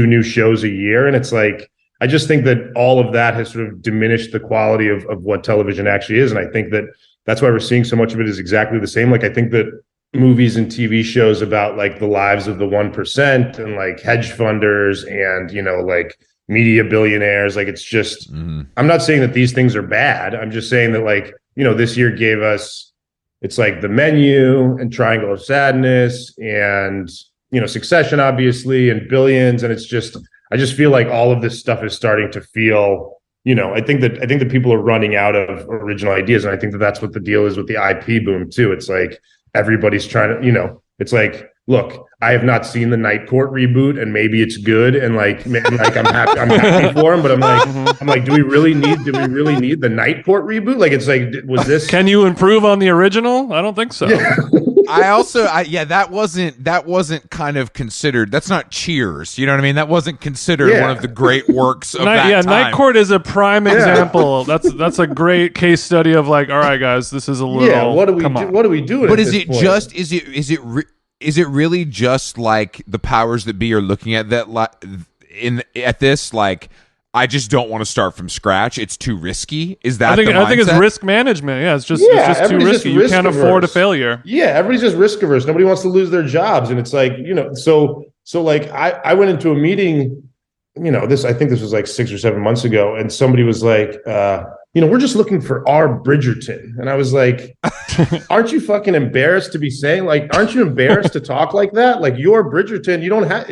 new shows a year. And it's like, I just think that all of that has sort of diminished the quality of what television actually is. And I think that that's why we're seeing so much of it is exactly the same. Like, I think that movies and TV shows about like the lives of the 1% and like hedge funders and, like media billionaires, like it's just, I'm not saying that these things are bad. I'm just saying that like, this year gave us, it's like The Menu and Triangle of Sadness and, Succession, obviously, and Billions. And it's just, I just feel like all of this stuff is starting to feel, I think that people are running out of original ideas. And I think that that's what the deal is with the IP boom too. It's like everybody's trying to, It's like, look, I have not seen the Night Court reboot, and maybe it's good, and like I'm happy for him, but I'm like, do we really need the Night Court reboot? Like, it's like, was this? Can you improve on the original? I don't think so. Yeah. That wasn't kind of considered. That's not Cheers. You know what I mean? That wasn't considered one of the great works of that time. Night Court is a prime example. That's a great case study of like, all right, guys, this is a little. Yeah, what do we do? What are we doing? But is it really just like the powers that be are looking at that at this like? I just don't want to start from scratch. It's too risky. Is that? I think it's risk management. Yeah, it's just too risky. You can't afford a failure. Yeah, everybody's just risk averse. Nobody wants to lose their jobs, and it's like, so like I went into a meeting, I think this was like 6 or 7 months ago, and somebody was like, we're just looking for our Bridgerton, and I was like, aren't you fucking embarrassed to be saying, like, aren't you embarrassed to talk like that? Like, your Bridgerton, you don't have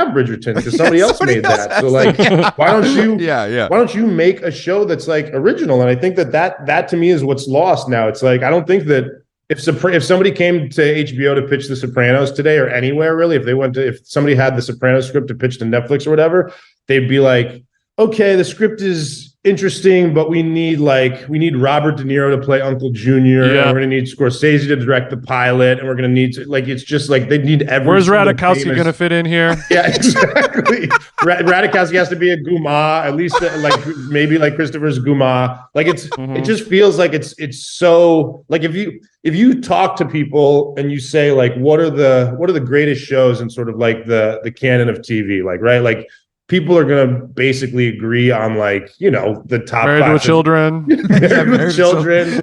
Bridgerton because somebody else made that. So like, why don't you why don't you make a show that's like original? And I think that to me is what's lost now. It's like, I don't think that if somebody came to HBO to pitch The Sopranos today, or anywhere really, if somebody had The Sopranos script to pitch to Netflix or whatever, they'd be like, okay, the script is interesting, but we need Robert De Niro to play Uncle Junior, and we're gonna need Scorsese to direct the pilot, and we're gonna need it's just like they need every. Where's Radikowski gonna fit in here? Yeah, exactly. Radikowski has to be a Guma, at least maybe like Christopher's Guma. Like it just feels like it's so like if you talk to people and you say like what are the greatest shows in sort of like the canon of TV, like, right, like. People are going to basically agree on like, the top Married with Children. Married with Children,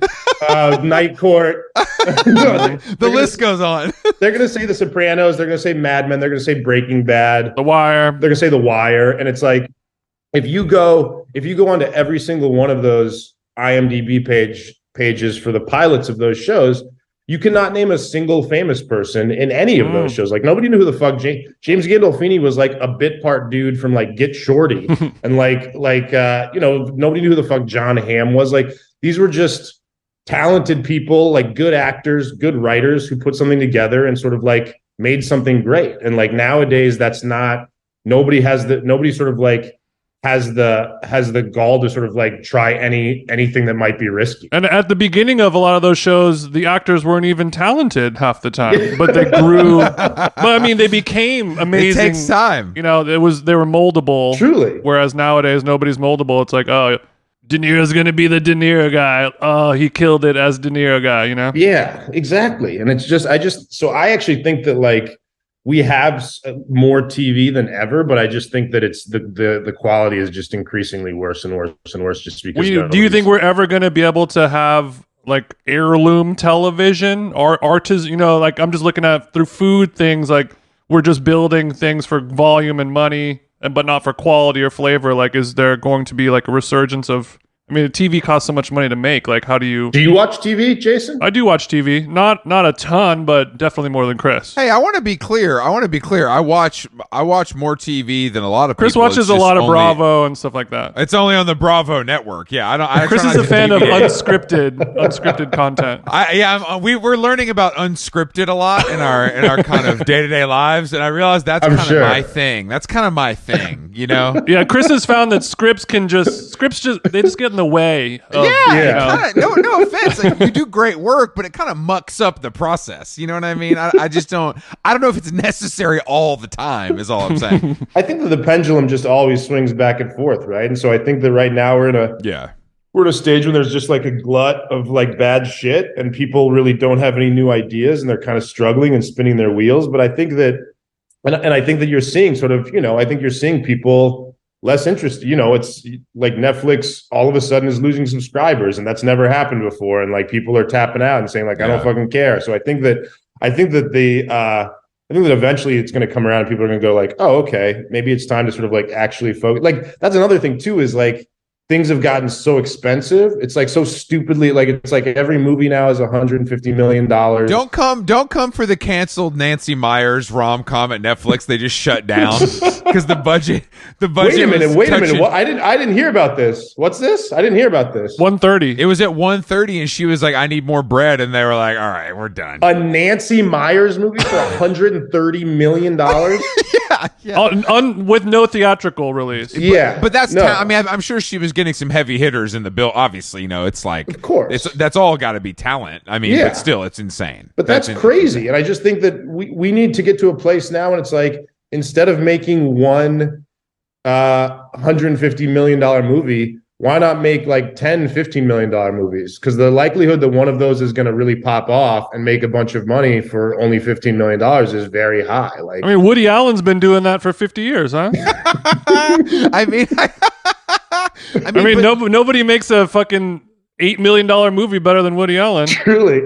Night Court. The list goes on. They're going to say The Sopranos. They're going to say Mad Men. They're going to say Breaking Bad. The Wire. They're going to say The Wire. And it's like, if you go onto every single one of those IMDb pages for the pilots of those shows, you cannot name a single famous person in any of those shows. Like, nobody knew who the fuck James Gandolfini was, like a bit part dude from like Get Shorty. And nobody knew who the fuck John Hamm was. Like, these were just talented people, like good actors, good writers who put something together and sort of like made something great. And like nowadays nobody sort of like has the gall to sort of like try anything that might be risky. And at the beginning of a lot of those shows, the actors weren't even talented half the time, but they grew. But I mean, they became amazing. It takes time. They were moldable. Truly. Whereas nowadays, nobody's moldable. It's like, oh, De Niro's going to be the De Niro guy. Oh, he killed it as De Niro guy, Yeah, exactly. And it's just, I actually think that like, we have more TV than ever, but I just think that it's the quality is just increasingly worse and worse and worse. Just because. Do you think we're ever going to be able to have like heirloom television or like I'm just looking at through food things, like we're just building things for volume and money, but not for quality or flavor? Like, is there going to be like a resurgence of? I mean, TV costs so much money to make. Like, how do you... Do you watch TV, Jason? I do watch TV. Not a ton, but definitely more than Chris. Hey, I want to be clear. I watch more TV than a lot of people. Chris watches a lot of Bravo and stuff like that. It's only on the Bravo network. Yeah, I Chris is a fan of unscripted content. We're learning about unscripted a lot in our kind of day-to-day lives, and I realize that's kind of my thing. That's kind of my thing, Yeah, Chris has found that scripts just get in the way of, no offense, like, you do great work, but it kind of mucks up the process, you know what I mean? I just don't know if it's necessary all the time is all I'm saying. I think that the pendulum just always swings back and forth, right? And so I think that right now we're in a stage when there's just like a glut of like bad shit and people really don't have any new ideas and they're kind of struggling and spinning their wheels. But I think that and I think that you're seeing sort of, I think you're seeing people less interested. It's like Netflix all of a sudden is losing subscribers, and that's never happened before. And like people are tapping out and saying like, I don't fucking care. So I think that eventually it's going to come around and people are going to go like, oh, okay, maybe it's time to sort of like actually focus. Like, that's another thing too, is like, things have gotten so expensive. It's like so stupidly, like it's like every movie now is $150 million. Don't come for the canceled Nancy Meyers rom-com at Netflix. They just shut down because the budget. Wait a minute. What? I didn't hear about this. What's this? I didn't hear about this. 130. It was at 130, and she was like, "I need more bread," and they were like, "All right, we're done." A Nancy Meyers movie for $130 million. With no theatrical release. Yeah, but that's. I mean, I'm sure she was getting some heavy hitters in the bill. Obviously, it's like, of course, that's all got to be talent. I mean, but still, it's insane. But that's crazy, and I just think that we need to get to a place now when it's like, instead of making one $150 million movie, why not make like 10 $15 million movies? Because the likelihood that one of those is going to really pop off and make a bunch of money for only $15 million is very high. Like, I mean, Woody Allen's been doing that for 50 years, huh? I mean, nobody makes a fucking $8 million movie better than Woody Allen. Truly.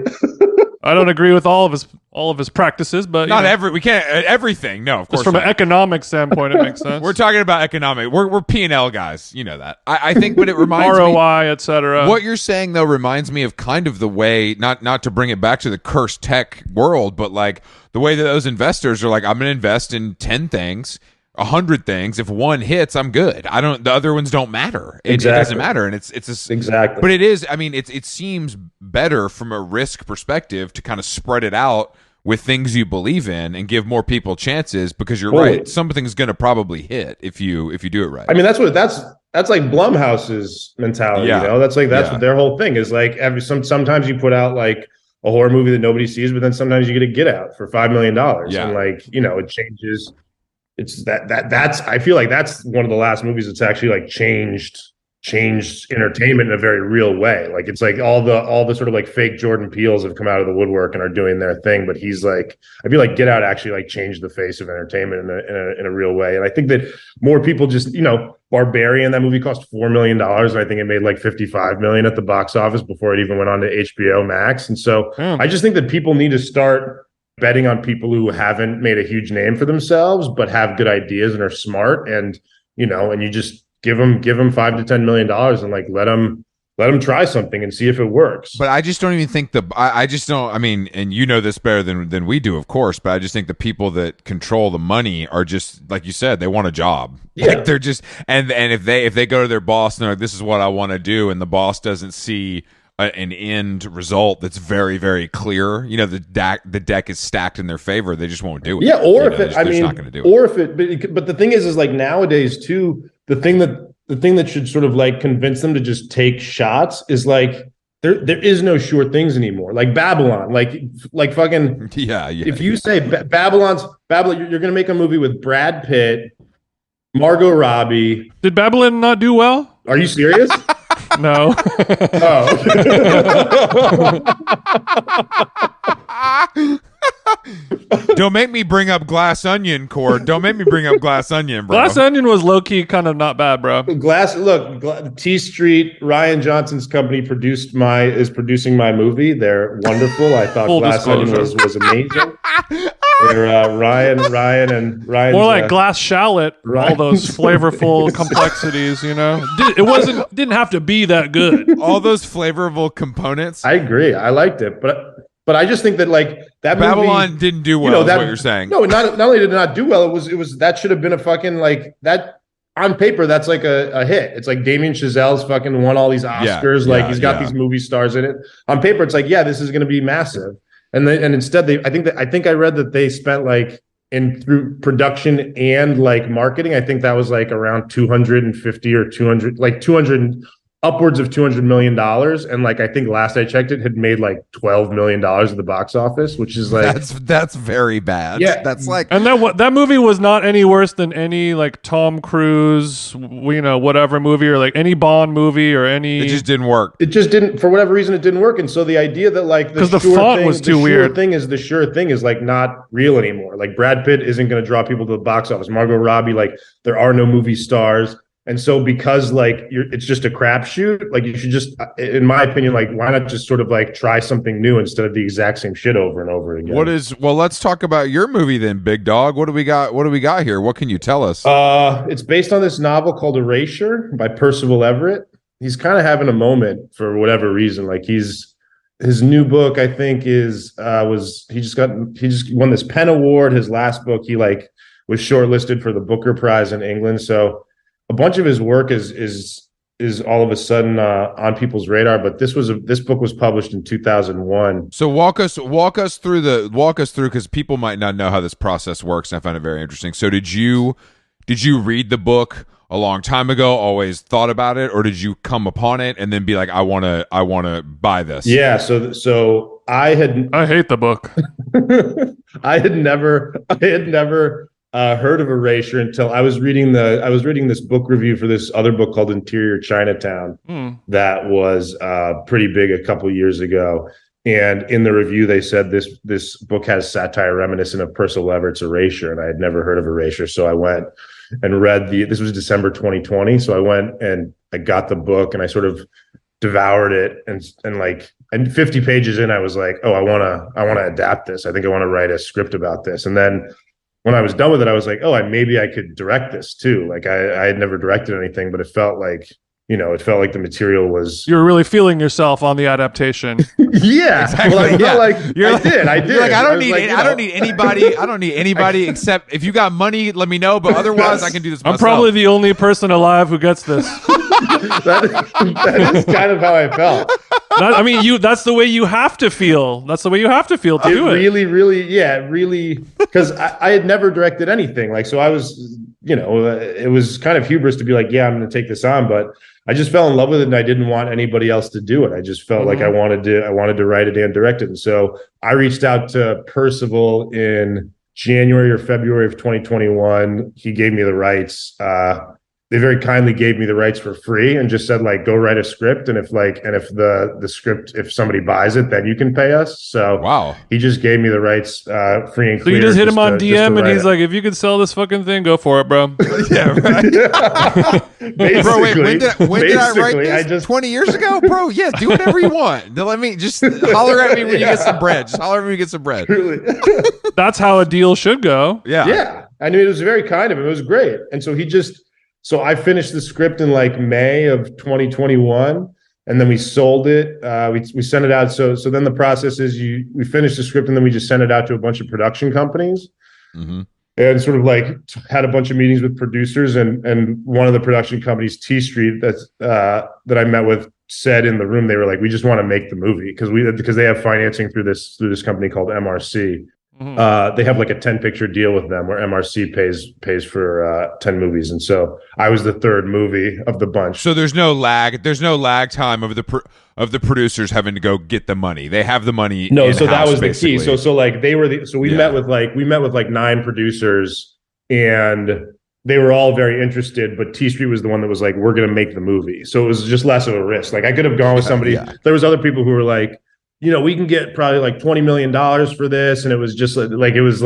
I don't agree with all of his practices, but we can't everything. No, of course. Just from an economic standpoint, it makes sense. We're talking about economic. We're P&L guys. You know that. I think, but it reminds ROI, etc. What you're saying though reminds me of kind of the way, not to bring it back to the cursed tech world, but like the way that those investors are like, I'm going to invest in 10 things. 100 things. If one hits, I'm good. The other ones don't matter. It doesn't matter. And it's exactly. But it is. I mean, it seems better from a risk perspective to kind of spread it out with things you believe in and give more people chances, because you're right. Something's going to probably hit if you do it right. I mean, that's like Blumhouse's mentality. Yeah. You know, that's what their whole thing is. Like sometimes you put out like a horror movie that nobody sees, but then sometimes you get a Get Out for $5 million. Yeah. And like, it changes. It's that's I feel like that's one of the last movies that's actually like changed entertainment in a very real way. Like, it's like all the sort of like fake Jordan Peels have come out of the woodwork and are doing their thing, but he's like, I feel like Get Out actually like changed the face of entertainment in a real way. And I think that more people just, Barbarian, that movie cost $4 million, and I think it made like $55 million at the box office before it even went on to HBO Max. And so I just think that people need to start betting on people who haven't made a huge name for themselves, but have good ideas and are smart, and and you just give them $5 to $10 million and like let them try something and see if it works. But I just don't even think I just don't. I mean, and you know this better than we do, of course. But I just think the people that control the money are just, like you said, they want a job. Yeah, like they're just and if they go to their boss and they're like, "This is what I want to do," and the boss doesn't see an end result that's very, very clear, the deck is stacked in their favor, they just won't do it. Yeah, or if they're not going to do it. Or if it, but the thing is like nowadays too, the thing that should sort of like convince them to just take shots is like there is no sure things anymore. Like Babylon, like fucking yeah. If you say Babylon, you're going to make a movie with Brad Pitt, Margot Robbie. Did Babylon not do well? Are you serious? No. Don't make me bring up Glass Onion, Cord. Don't make me bring up Glass Onion, bro. Glass Onion was low-key kind of not bad, bro. T Street, Ryan Johnson's company is producing my movie. They're wonderful. I thought Glass Onion was amazing. They're Ryan and Ryan. More like glass shallot, all those flavorful complexities, It didn't have to be that good. All those flavorful components. I agree. I liked it, but I just think that like that Babylon movie didn't do well. Is what you're saying? No, not only did it not do well, it was that should have been a fucking like that. On paper, that's like a hit. It's like Damien Chazelle's fucking won all these Oscars. He's got these movie stars in it. On paper, it's like, yeah, this is going to be massive. And instead, I think I read that they spent like through production and like marketing, I think that was like around 250 or 200, like 200, upwards of $200 million. And like, I think last I checked, it had made like $12 million at the box office, which is like, that's very bad. Yeah. That's like, and that movie was not any worse than any like Tom Cruise, whatever movie, or like any Bond movie or any. It just didn't work. It just didn't, for whatever reason, it didn't work. And so the idea that like the font was too weird. The sure thing is like not real anymore. Like Brad Pitt isn't going to draw people to the box office. Margot Robbie, like there are no movie stars. And so because like it's just a crapshoot, like you should just, in my opinion, like why not just sort of like try something new instead of the exact same shit over and over again? Well, let's talk about your movie then, Big Dog. What do we got here? What can you tell us? It's based on this novel called Erasure by Percival Everett. he's kind of having a moment for whatever reason. Like his new book, I think, is he just won this Penn Award. His last book, he like was shortlisted for the Booker Prize in England. So a bunch of his work is all of a sudden on people's radar. But this book was published in 2001. So walk us through because people might not know how this process works, and I find it very interesting. So did you read the book a long time ago, always thought about it, or did you come upon it and then be like, I want to buy this? Yeah. So I hate the book. I had never heard of Erasure until I was reading this book review for this other book called Interior Chinatown that was pretty big a couple years ago. And in the review, they said this book has satire reminiscent of Percival Everett's Erasure, and I had never heard of Erasure. So I went and read this was December 2020. So I went and I got the book and I sort of devoured it, and 50 pages in, I was like, oh, I want to adapt this. I think I want to write a script about this. And then when I was done with it, I was like, oh, maybe I could direct this too. Like I had never directed anything, but it felt like the material was. You were really feeling yourself on the adaptation. Yeah, exactly. Well, I did. You're like, I don't need anybody. I don't need anybody except if you got money, let me know. But otherwise, I can do this myself. I'm probably the only person alive who gets this. that is kind of how I felt. That's the way you have to feel. That's the way you have to feel to do it. Really, because I had never directed anything. Like, so I was, it was kind of hubris to be like, yeah, I'm going to take this on, but I just fell in love with it, and I didn't want anybody else to do it. I just felt like I wanted to write it and direct it. And so I reached out to Percival in January or February of 2021. He gave me the rights. They very kindly gave me the rights for free and just said, like, go write a script. And if the script, if somebody buys it, then you can pay us. So wow, he just gave me the rights free and clear. So you just hit him on DM and he's like, if you could sell this fucking thing, go for it, bro. Yeah, right. Bro, wait, when did I write this? 20 years ago? Bro, yeah, do whatever you want. Let me just holler at me when you get some bread. Just holler at me when you get some bread. That's how a deal should go. Yeah. Yeah. I mean, it was very kind of him. It was great. And so so I finished the script in like May of 2021, and then we sold it. We sent it out. So then the process is we finish the script, and then we just send it out to a bunch of production companies, and sort of like had a bunch of meetings with producers. And one of the production companies, T Street, that I met with, said in the room, they were like, we just want to make the movie because they have financing through this company called MRC. They have like a 10 picture deal with them where MRC pays for 10 movies, and so I was the third movie of the bunch. So there's no lag time of the producers having to go get the money. They have the money. No, so that was basically the key. So like they were we met with like 9 producers, and they were all very interested, but T Street was the one that was like, we're going to make the movie. So it was just less of a risk. Like I could have gone with somebody. There was other people who were like, we can get probably like $20 million for this. And it was just like, it was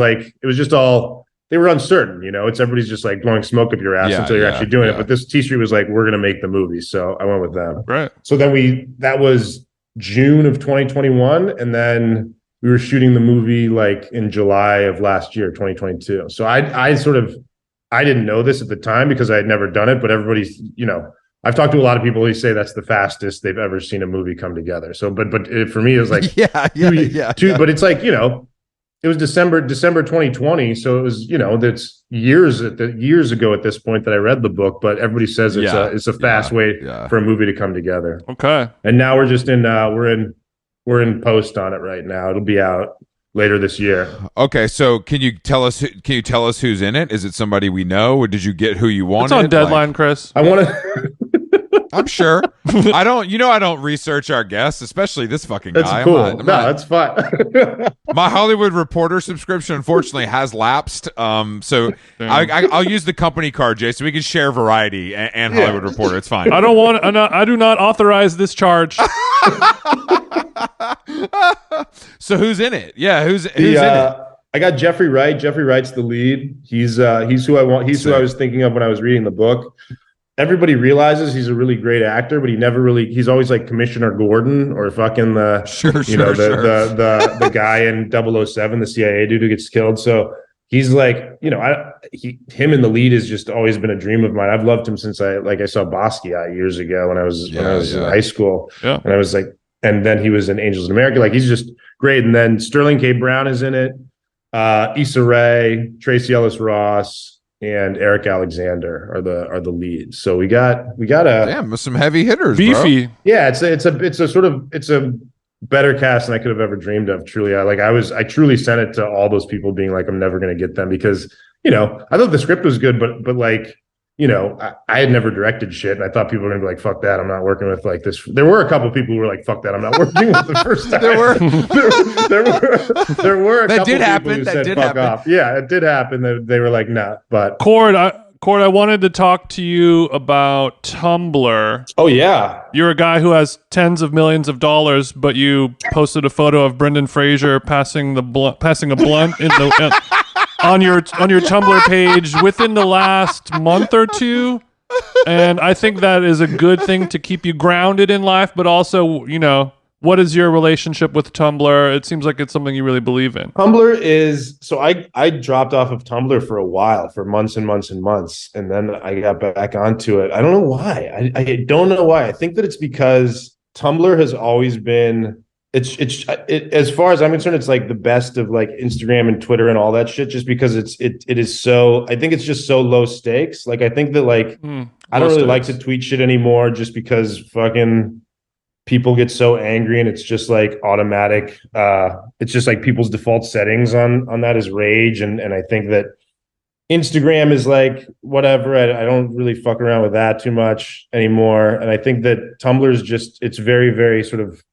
just all, they were uncertain, it's everybody's just like blowing smoke up your ass until you're actually doing it. But this T Street was like, we're going to make the movie. So I went with them. Right. So then that was June of 2021. And then we were shooting the movie like in July of last year, 2022. So I didn't know this at the time because I had never done it, but everybody's, I've talked to a lot of people who say that's the fastest they've ever seen a movie come together. So, but for me, it was like, but it's like, it was December 2020. So it was, that's years ago at this point that I read the book, but everybody says it's a fast way for a movie to come together. Okay. And now we're just we're in post on it right now. It'll be out later this year. Okay, so can you tell us who's in it? Is it somebody we know, or did you get who you wanted? It's on deadline, Chris. I want to. I'm sure. I don't research our guests, especially this fucking guy. That's cool. That's fine. My Hollywood Reporter subscription, unfortunately, has lapsed. So I'll use the company card, Jay, so we can share Variety and Hollywood Reporter. It's fine. I do not authorize this charge. So who's in it? Yeah, who's in it? I got Jeffrey Wright. Jeffrey Wright's the lead. He's who I want. He's who I was thinking of when I was reading the book. Everybody realizes he's a really great actor, but he's always like Commissioner Gordon or fucking the guy in 007, the CIA dude who gets killed. So he's like, him in the lead has just always been a dream of mine. I've loved him since I saw Basquiat years ago when I was in high school. Yeah. And I was like, and then he was in Angels in America. Like, he's just great. And then Sterling K. Brown is in it. Issa Rae, Tracy Ellis Ross, and Eric Alexander are the leads. So we got a some heavy hitters, beefy. bro. Yeah, it's a better cast than I could have ever dreamed of. Truly, I truly sent it to all those people, being like, I'm never going to get them, because I thought the script was good, but like, I had never directed shit, and I thought people were going to be like, fuck that, I'm not working with like this. There were a couple people who were like, fuck that, I'm not working with the first time. there were a couple people who said fuck off. Yeah, it did happen. They were like, nah. But Cord, I wanted to talk to you about Tumblr. Oh yeah, you're a guy who has tens of millions of dollars, but you posted a photo of Brendan Fraser passing a blunt in the on your Tumblr page within the last month or two, and I think that is a good thing to keep you grounded in life. But also, what is your relationship with Tumblr? It seems like it's something you really believe in. Tumblr is, so I dropped off of Tumblr for a while, for months and months and months, and then I got back onto it. I don't know why. I don't know why. I think that it's because Tumblr has always been, as far as I'm concerned, it's like the best of like Instagram and Twitter and all that shit, just because it is so, I think it's just so low stakes. Like, I think that like I don't really like to tweet shit anymore, just because fucking people get so angry, and it's just like automatic. It's just like people's default settings on that is rage. And I think that Instagram is like, whatever. I don't really fuck around with that too much anymore. And I think that Tumblr is just, it's very, very sort of,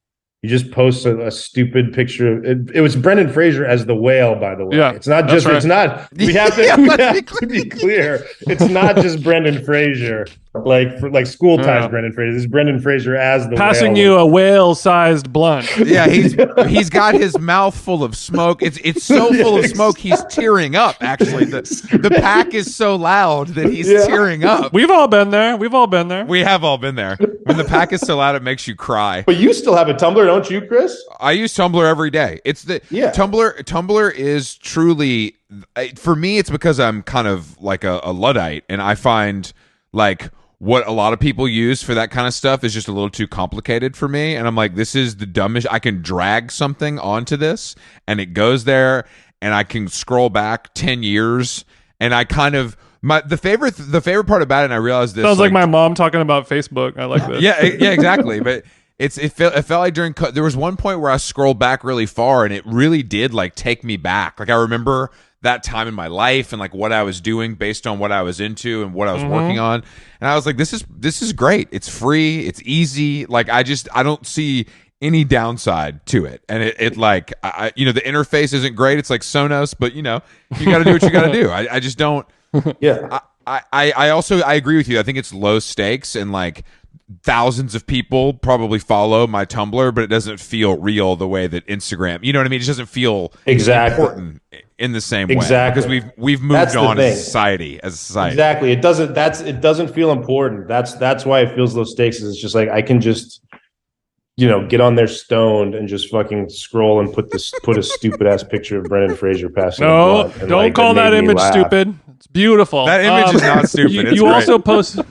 you just post a stupid picture. It was Brendan Fraser as the whale, by the way. Yeah, it's not just, right. It's not, we have to be clear. It's not just Brendan Fraser, like school ties Brendan Fraser. This is Brendan Fraser as the passing whale. you a whale-sized blunt. Yeah, he's got his mouth full of smoke. It's so full of smoke, he's tearing up, actually. The pack is so loud that he's tearing up. We've all been there. We have all been there. When the pack is so loud, it makes you cry. But you still have a Tumblr, don't you, Chris? I use Tumblr every day. Tumblr is truly, for me, it's because I'm kind of like a Luddite, and I find like what a lot of people use for that kind of stuff is just a little too complicated for me. And I'm like, this is the dumbest. I can drag something onto this and it goes there, and I can scroll back 10 years. And I kind of, the favorite part about it, and I realized this. Sounds like my mom talking about Facebook. I like this. Yeah, exactly. But it felt like during, there was one point where I scrolled back really far, and it really did like take me back. Like, I remember that time in my life and like what I was doing based on what I was into and what I was working on. And I was like, this is great. It's free. It's easy. Like, I don't see any downside to it. And it like, the interface isn't great. It's like Sonos, but you got to do what you got to do. I just don't. Yeah. I agree with you. I think it's low stakes, and like thousands of people probably follow my Tumblr, but it doesn't feel real the way that Instagram, you know what I mean? It just doesn't feel important in the same way, because we've moved on as a society. Exactly. It doesn't feel important. That's why it feels low stakes. Is it's just like, I can just, get on there stoned and just fucking scroll and put a stupid ass picture of Brendan Fraser passing. No, don't call that image stupid. It's beautiful. That image is not stupid. You also posted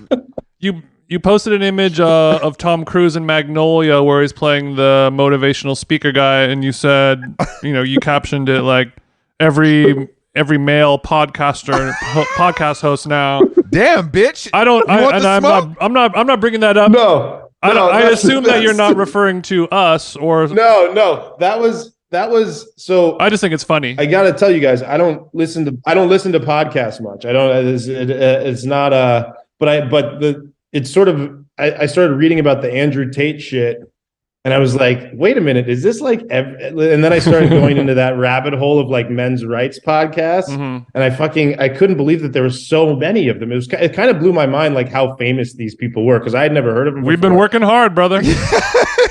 you posted an image of Tom Cruise in Magnolia where he's playing the motivational speaker guy, and you said, you captioned it like every male podcast host now. Damn, bitch! I'm not bringing that up. No, I assume that you're not referring to us or no. That was so. I just think it's funny. I gotta tell you guys, I don't listen to podcasts much. I don't. It's not it's sort of. I started reading about the Andrew Tate shit. And I was like, wait a minute, is this like, and then I started going into that rabbit hole of like men's rights podcasts. And I couldn't believe that there were so many of them. It kind of blew my mind, like how famous these people were, because I had never heard of them We've been working hard, brother.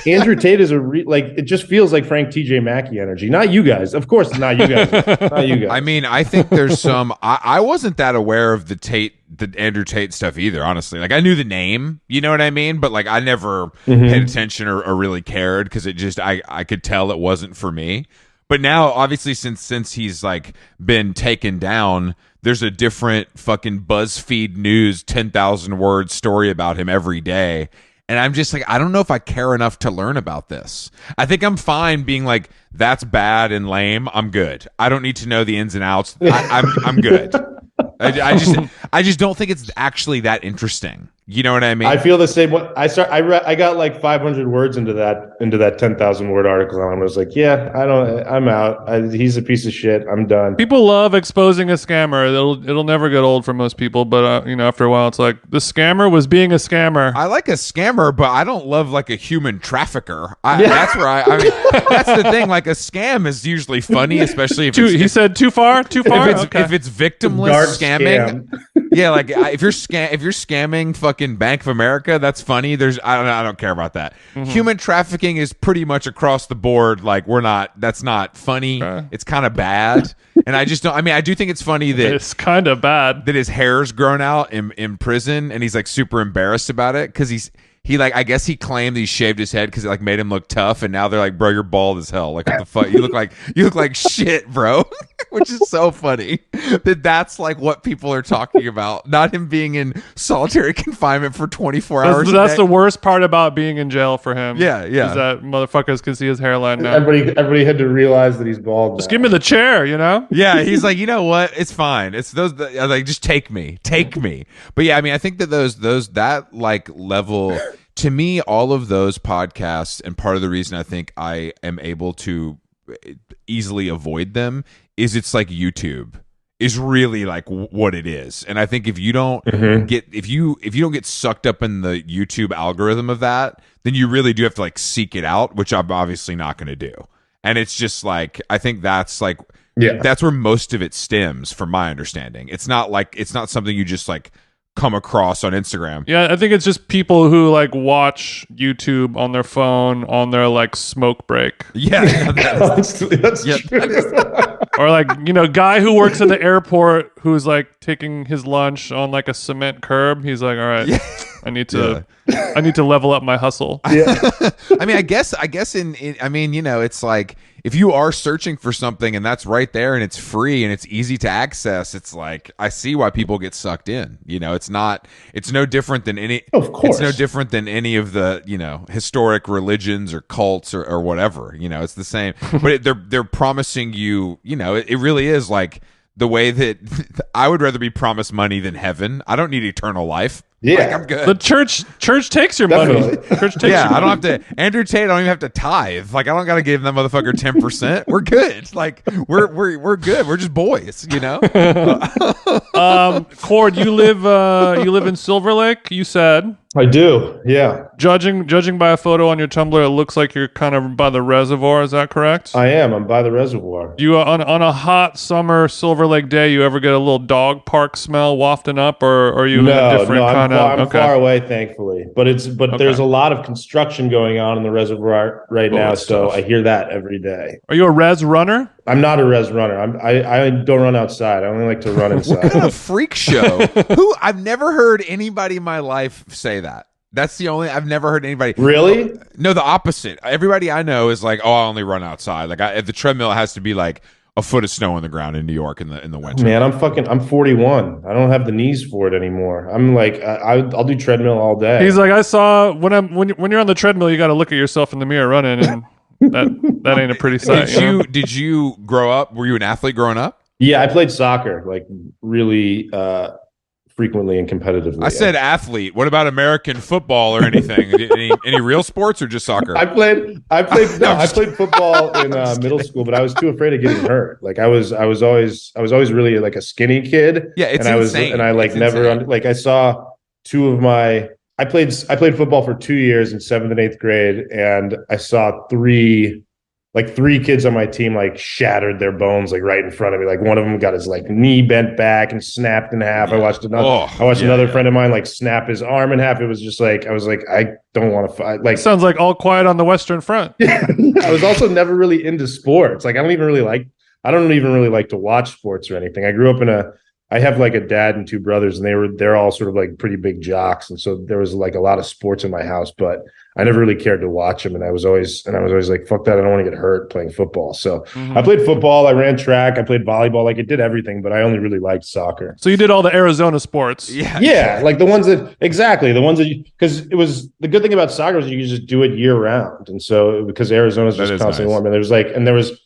Andrew Tate is it just feels like Frank TJ Mackey energy. Not you guys. Of course, not you guys. Not you guys. I mean, I think there's some, I wasn't that aware of the Andrew Tate stuff either, honestly. Like, I knew the name, you know what I mean? But like, I never paid attention or really cared, because it just, I could tell it wasn't for me. But now, obviously, since he's like been taken down, there's a different fucking BuzzFeed News 10,000 word story about him every day. And I'm just like, I don't know if I care enough to learn about this. I think I'm fine being like, that's bad and lame. I'm good. I don't need to know the ins and outs. I'm good. I just don't think it's actually that interesting. You know what I mean? I feel the same way. I got like 500 words into that 10,000 word article, and I was like, yeah, I'm out. He's a piece of shit. I'm done. People love exposing a scammer. It'll never get old for most people, but after a while, it's like the scammer was being a scammer. I like a scammer, but I don't love like a human trafficker. That's where I mean, that's the thing. Like a scam is usually funny, especially if he said too far. If it's victimless Dark scamming. Scam. Yeah, like if you're scamming fucking Bank of America, that's funny. I don't care about that. Human trafficking is pretty much across the board. Like that's not funny. It's kind of bad. And I just don't. I mean, I do think it's funny that it's kind of bad that his hair's grown out in prison, and he's like super embarrassed about it because he like, I guess he claimed he shaved his head because it like made him look tough, and now they're like, bro, you're bald as hell. Like, what the fuck? You look like shit, bro. Which is so funny that's like what people are talking about, not him being in solitary confinement for 24 hours. That's the worst part about being in jail for him. Yeah. Is that motherfuckers can see his hairline now. Everybody had to realize that he's bald. Just give me the chair, Yeah, he's like, you know what? It's fine. It's those like, just take me. But yeah, I mean, I think that those that like level. To me, all of those podcasts, and part of the reason I think I am able to easily avoid them is it's like YouTube is really like what it is. And I think if you don't if you don't get sucked up in the YouTube algorithm of that, then you really do have to like seek it out, which I'm obviously not going to do. And it's just like, I think that's like, that's where most of it stems from my understanding. It's not something you just like come across on Instagram. Yeah, I think it's just people who like watch YouTube on their phone on their like smoke break. Yeah, that's true. Or like, guy who works at the airport who's like taking his lunch on like a cement curb. He's like, all right, I need to level up my hustle. Yeah. I mean, I guess it's like if you are searching for something and that's right there and it's free and it's easy to access, it's like, I see why people get sucked in. It's no different than any, of course, it's no different than any of the, historic religions or cults or whatever, it's the same, but they're promising you, it really is like the way that I would rather be promised money than heaven. I don't need eternal life. Yeah, like, I'm good. The church takes your money. Church takes I don't have to. Andrew Tate, I don't even have to tithe. Like, I don't got to give that motherfucker 10%. We're good. Like, we're good. We're just boys, Cord, you live in Silver Lake. You said. I do. Yeah. Judging by a photo on your Tumblr, it looks like you're kind of by the reservoir. Is that correct? I am. I'm by the reservoir. You on a hot summer Silver Lake day, you ever get a little dog park smell wafting up, or are you in a different kind of? I'm far away, thankfully. But there's a lot of construction going on in the reservoir right now, so tough. I hear that every day. Are you a res runner? I'm not a res runner. I don't run outside. I only like to run inside. What kind of freak show? I've never heard anybody in my life say that. That's the only, I've never heard anybody. Really? No, the opposite. Everybody I know is like, oh, I only run outside. Like at the treadmill, it has to be like a foot of snow on the ground in New York in the winter. Man, I'm 41. I don't have the knees for it anymore. I'm like, I'll do treadmill all day. He's like, I saw when you're on the treadmill, you got to look at yourself in the mirror running, and that ain't a pretty sight. Did you grow up? Were you an athlete growing up? Yeah, I played soccer like really frequently and competitively. I said athlete. What about American football or anything? any real sports or just soccer? I played football in middle school, but I was too afraid of getting hurt. Like I was always really like a skinny kid. Yeah, it's insane. I saw two of my. I played football for 2 years in 7th and 8th grade, and I saw three kids on my team like shattered their bones like right in front of me. Like one of them got his like knee bent back and snapped in half. Yeah. I watched another friend of mine like snap his arm in half. It was just like I was like, I don't want to fight. Like sounds like All Quiet on the Western Front. I was also never really into sports. Like I don't even really like to watch sports or anything. I grew up in I have like a dad and two brothers, and they're all sort of like pretty big jocks, and so there was like a lot of sports in my house, but I never really cared to watch them, and I was always like, fuck that, I don't want to get hurt playing football. So I played football, I ran track, I played volleyball, like it did everything, but I only really liked soccer. So you did all the Arizona sports. Yeah, like the ones that because it was the good thing about soccer is you could just do it year round, and so because Arizona's just constantly warm, and there was.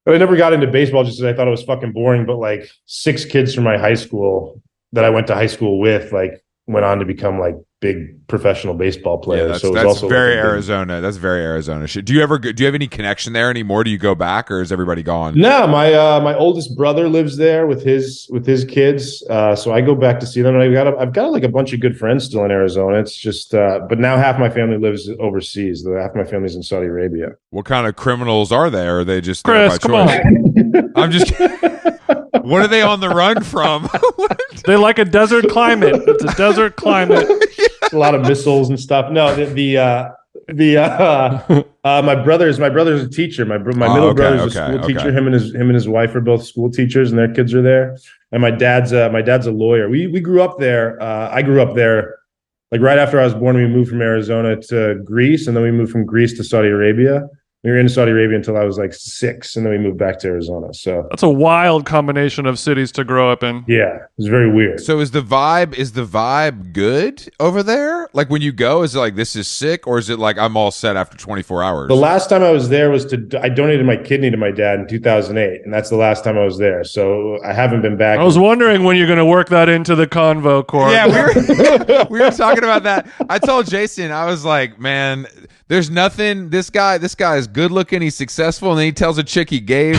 But I never got into baseball just because I thought it was fucking boring. But like 6 kids from my high school that I went to high school with, like went on to become like big professional baseball players. Yeah, so it was that's also very like Arizona. That's very Arizona shit. Do you have any connection there anymore? Do you go back, or is everybody gone? No, my oldest brother lives there with his kids. So I go back to see them, and I've got like a bunch of good friends still in Arizona. It's just, but now half my family lives overseas. Half my family's in Saudi Arabia. What kind of criminals are they? Or are they just Chris, there by choice? come on. I'm just. What are they on the run from? They like a desert climate. It's a desert climate. A lot of missiles and stuff. No, my brother's a teacher. My middle brother's a school teacher. Him and his wife are both school teachers, and their kids are there. And my dad's a lawyer. We grew up there. I grew up there. Like right after I was born, we moved from Arizona to Greece, and then we moved from Greece to Saudi Arabia. We were in Saudi Arabia until I was like 6, and then we moved back to Arizona. So that's a wild combination of cities to grow up in. Yeah, it was very weird. So is the vibe good over there? Like when you go, is it like this is sick, or is it like I'm all set after 24 hours? The last time I was there was I donated my kidney to my dad in 2008, and that's the last time I was there. So I haven't been back. I was wondering when you're going to work that into the convo court. Yeah, we were talking about that. I told Jason, I was like, man, there's nothing. This guy is good looking. He's successful, and then he tells a chick he gave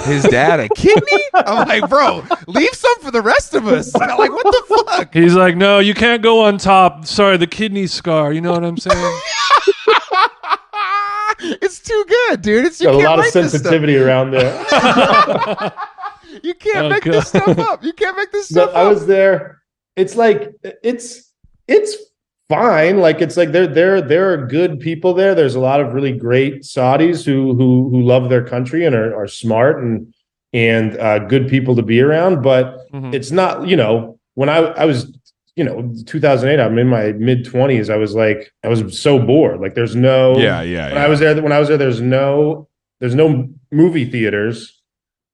his dad a kidney. I'm like, bro, leave some for the rest of us. I'm like, what the fuck? He's like, no, you can't go on top. Sorry, the kidney scar. You know what I'm saying? It's too good, dude. It's got a lot of sensitivity around there. You can't make this stuff up. You can't make this stuff up. I was there. It's like it's fine. Like it's like there are good people there. There's a lot of really great Saudis who love their country and are smart and good people to be around. But it's not, when I was 2008, I'm in my mid 20s. I was so bored. Like there's no When I was there, there's no movie theaters.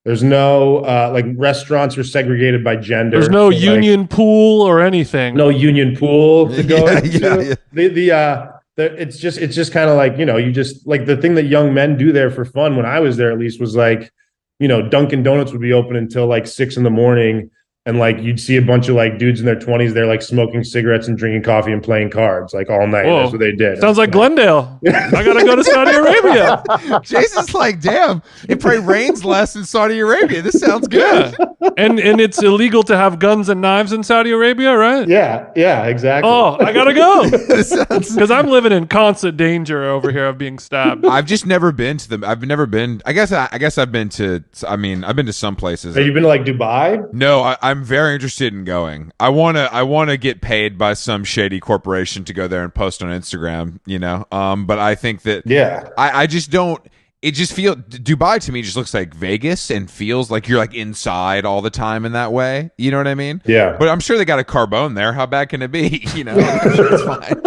There's no like restaurants are segregated by gender. There's no union pool or anything. No union pool to go into. It's just kind of like, you just like the thing that young men do there for fun when I was there at least was like, Dunkin' Donuts would be open until like 6 a.m. And like you'd see a bunch of like dudes in their 20s, they're like smoking cigarettes and drinking coffee and playing cards like all night. Whoa. That's what they did. Sounds like Glendale. I gotta go to Saudi Arabia. Jason's like, damn, it probably rains less in Saudi Arabia. This sounds good. Yeah. And it's illegal to have guns and knives in Saudi Arabia, right? Yeah, exactly. Oh, I gotta go because I'm living in constant danger over here of being stabbed. I've just never been to them. I've never been. I guess I've been to. I've been to some places. Have you been to like Dubai? No, I'm very interested in going. I wanna get paid by some shady corporation to go there and post on Instagram. But I think that I just don't. It just feels Dubai to me just looks like Vegas and feels like you're like inside all the time in that way. You know what I mean? Yeah. But I'm sure they got a Carbone there. How bad can it be? I'm sure it's fine.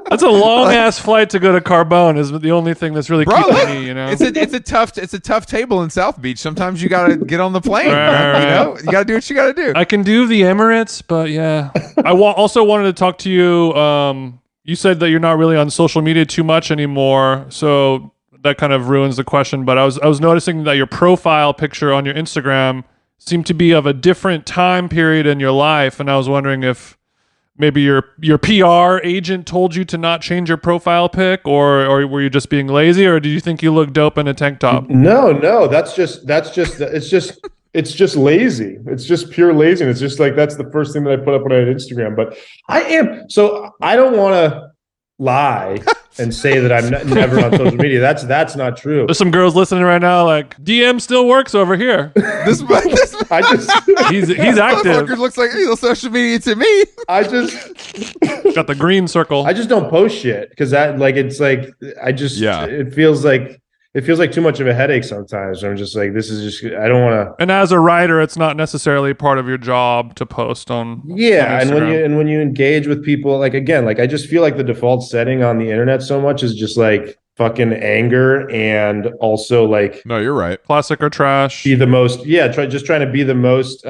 That's a long ass flight to go to Carbone. Is the only thing that's really keeping me. It's a tough table in South Beach. Sometimes you gotta get on the plane. Right. You gotta do what you gotta do. I can do the Emirates, but yeah. I also wanted to talk to you. You said that you're not really on social media too much anymore, so that kind of ruins the question. But I was noticing that your profile picture on your Instagram seemed to be of a different time period in your life, and I was wondering if maybe your PR agent told you to not change your profile pic, or were you just being lazy, or did you think you looked dope in a tank top? No, that's just it's just lazy. It's just pure laziness. It's just like that's the first thing that I put up when I had Instagram. But I don't want to lie and say that I'm never on social media. That's not true. There's some girls listening right now like, DM still works over here. He's active. Looks like real social media to me. Got the green circle. I just don't post shit because it feels like it feels like too much of a headache sometimes. I'm just like, this is just, I don't want to. And as a writer, it's not necessarily part of your job to post on Yeah, and Instagram. when you engage with people, like again, like I just feel like the default setting on the internet so much is just like fucking anger and also like No, you're right. Classic or trash. be the most just trying to be the most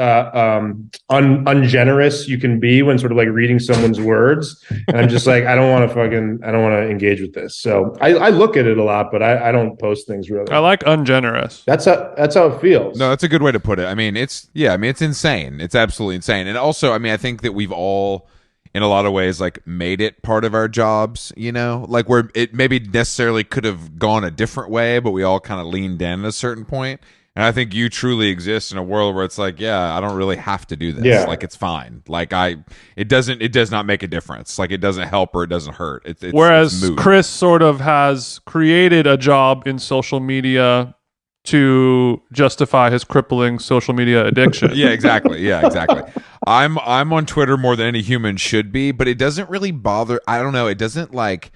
ungenerous you can be when sort of like reading someone's words. And I'm just like, I don't want to engage with this. So I look at it a lot, but I don't post things really. I like ungenerous. That's how it feels. No, that's a good way to put it. I mean, it's insane. It's absolutely insane. And also, I mean, I think that we've all, in a lot of ways, like made it part of our jobs, you know, like where it maybe necessarily could have gone a different way, but we all kind of leaned in at a certain point. And I think you truly exist in a world where it's like, yeah, I don't really have to do this. Yeah. Like, it's fine. Like, it does not make a difference. Like, it doesn't help or it doesn't hurt. Whereas it's moot. Chris sort of has created a job in social media to justify his crippling social media addiction. Yeah, exactly. Yeah, exactly. I'm on Twitter more than any human should be, but it doesn't really bother. I don't know. It doesn't like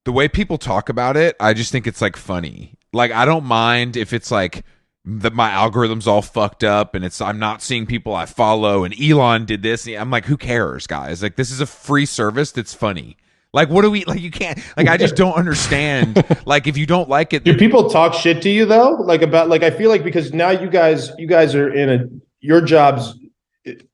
the way people talk about it. I just think it's like funny. Like, I don't mind if it's like that my algorithm's all fucked up and I'm not seeing people I follow and Elon did this. I'm like, who cares, guys? Like, this is a free service that's funny. Like, what do we like? You can't like. I just don't understand. Like, if you don't like it, do people talk shit to you though? Like about like I feel like because now you guys are in your jobs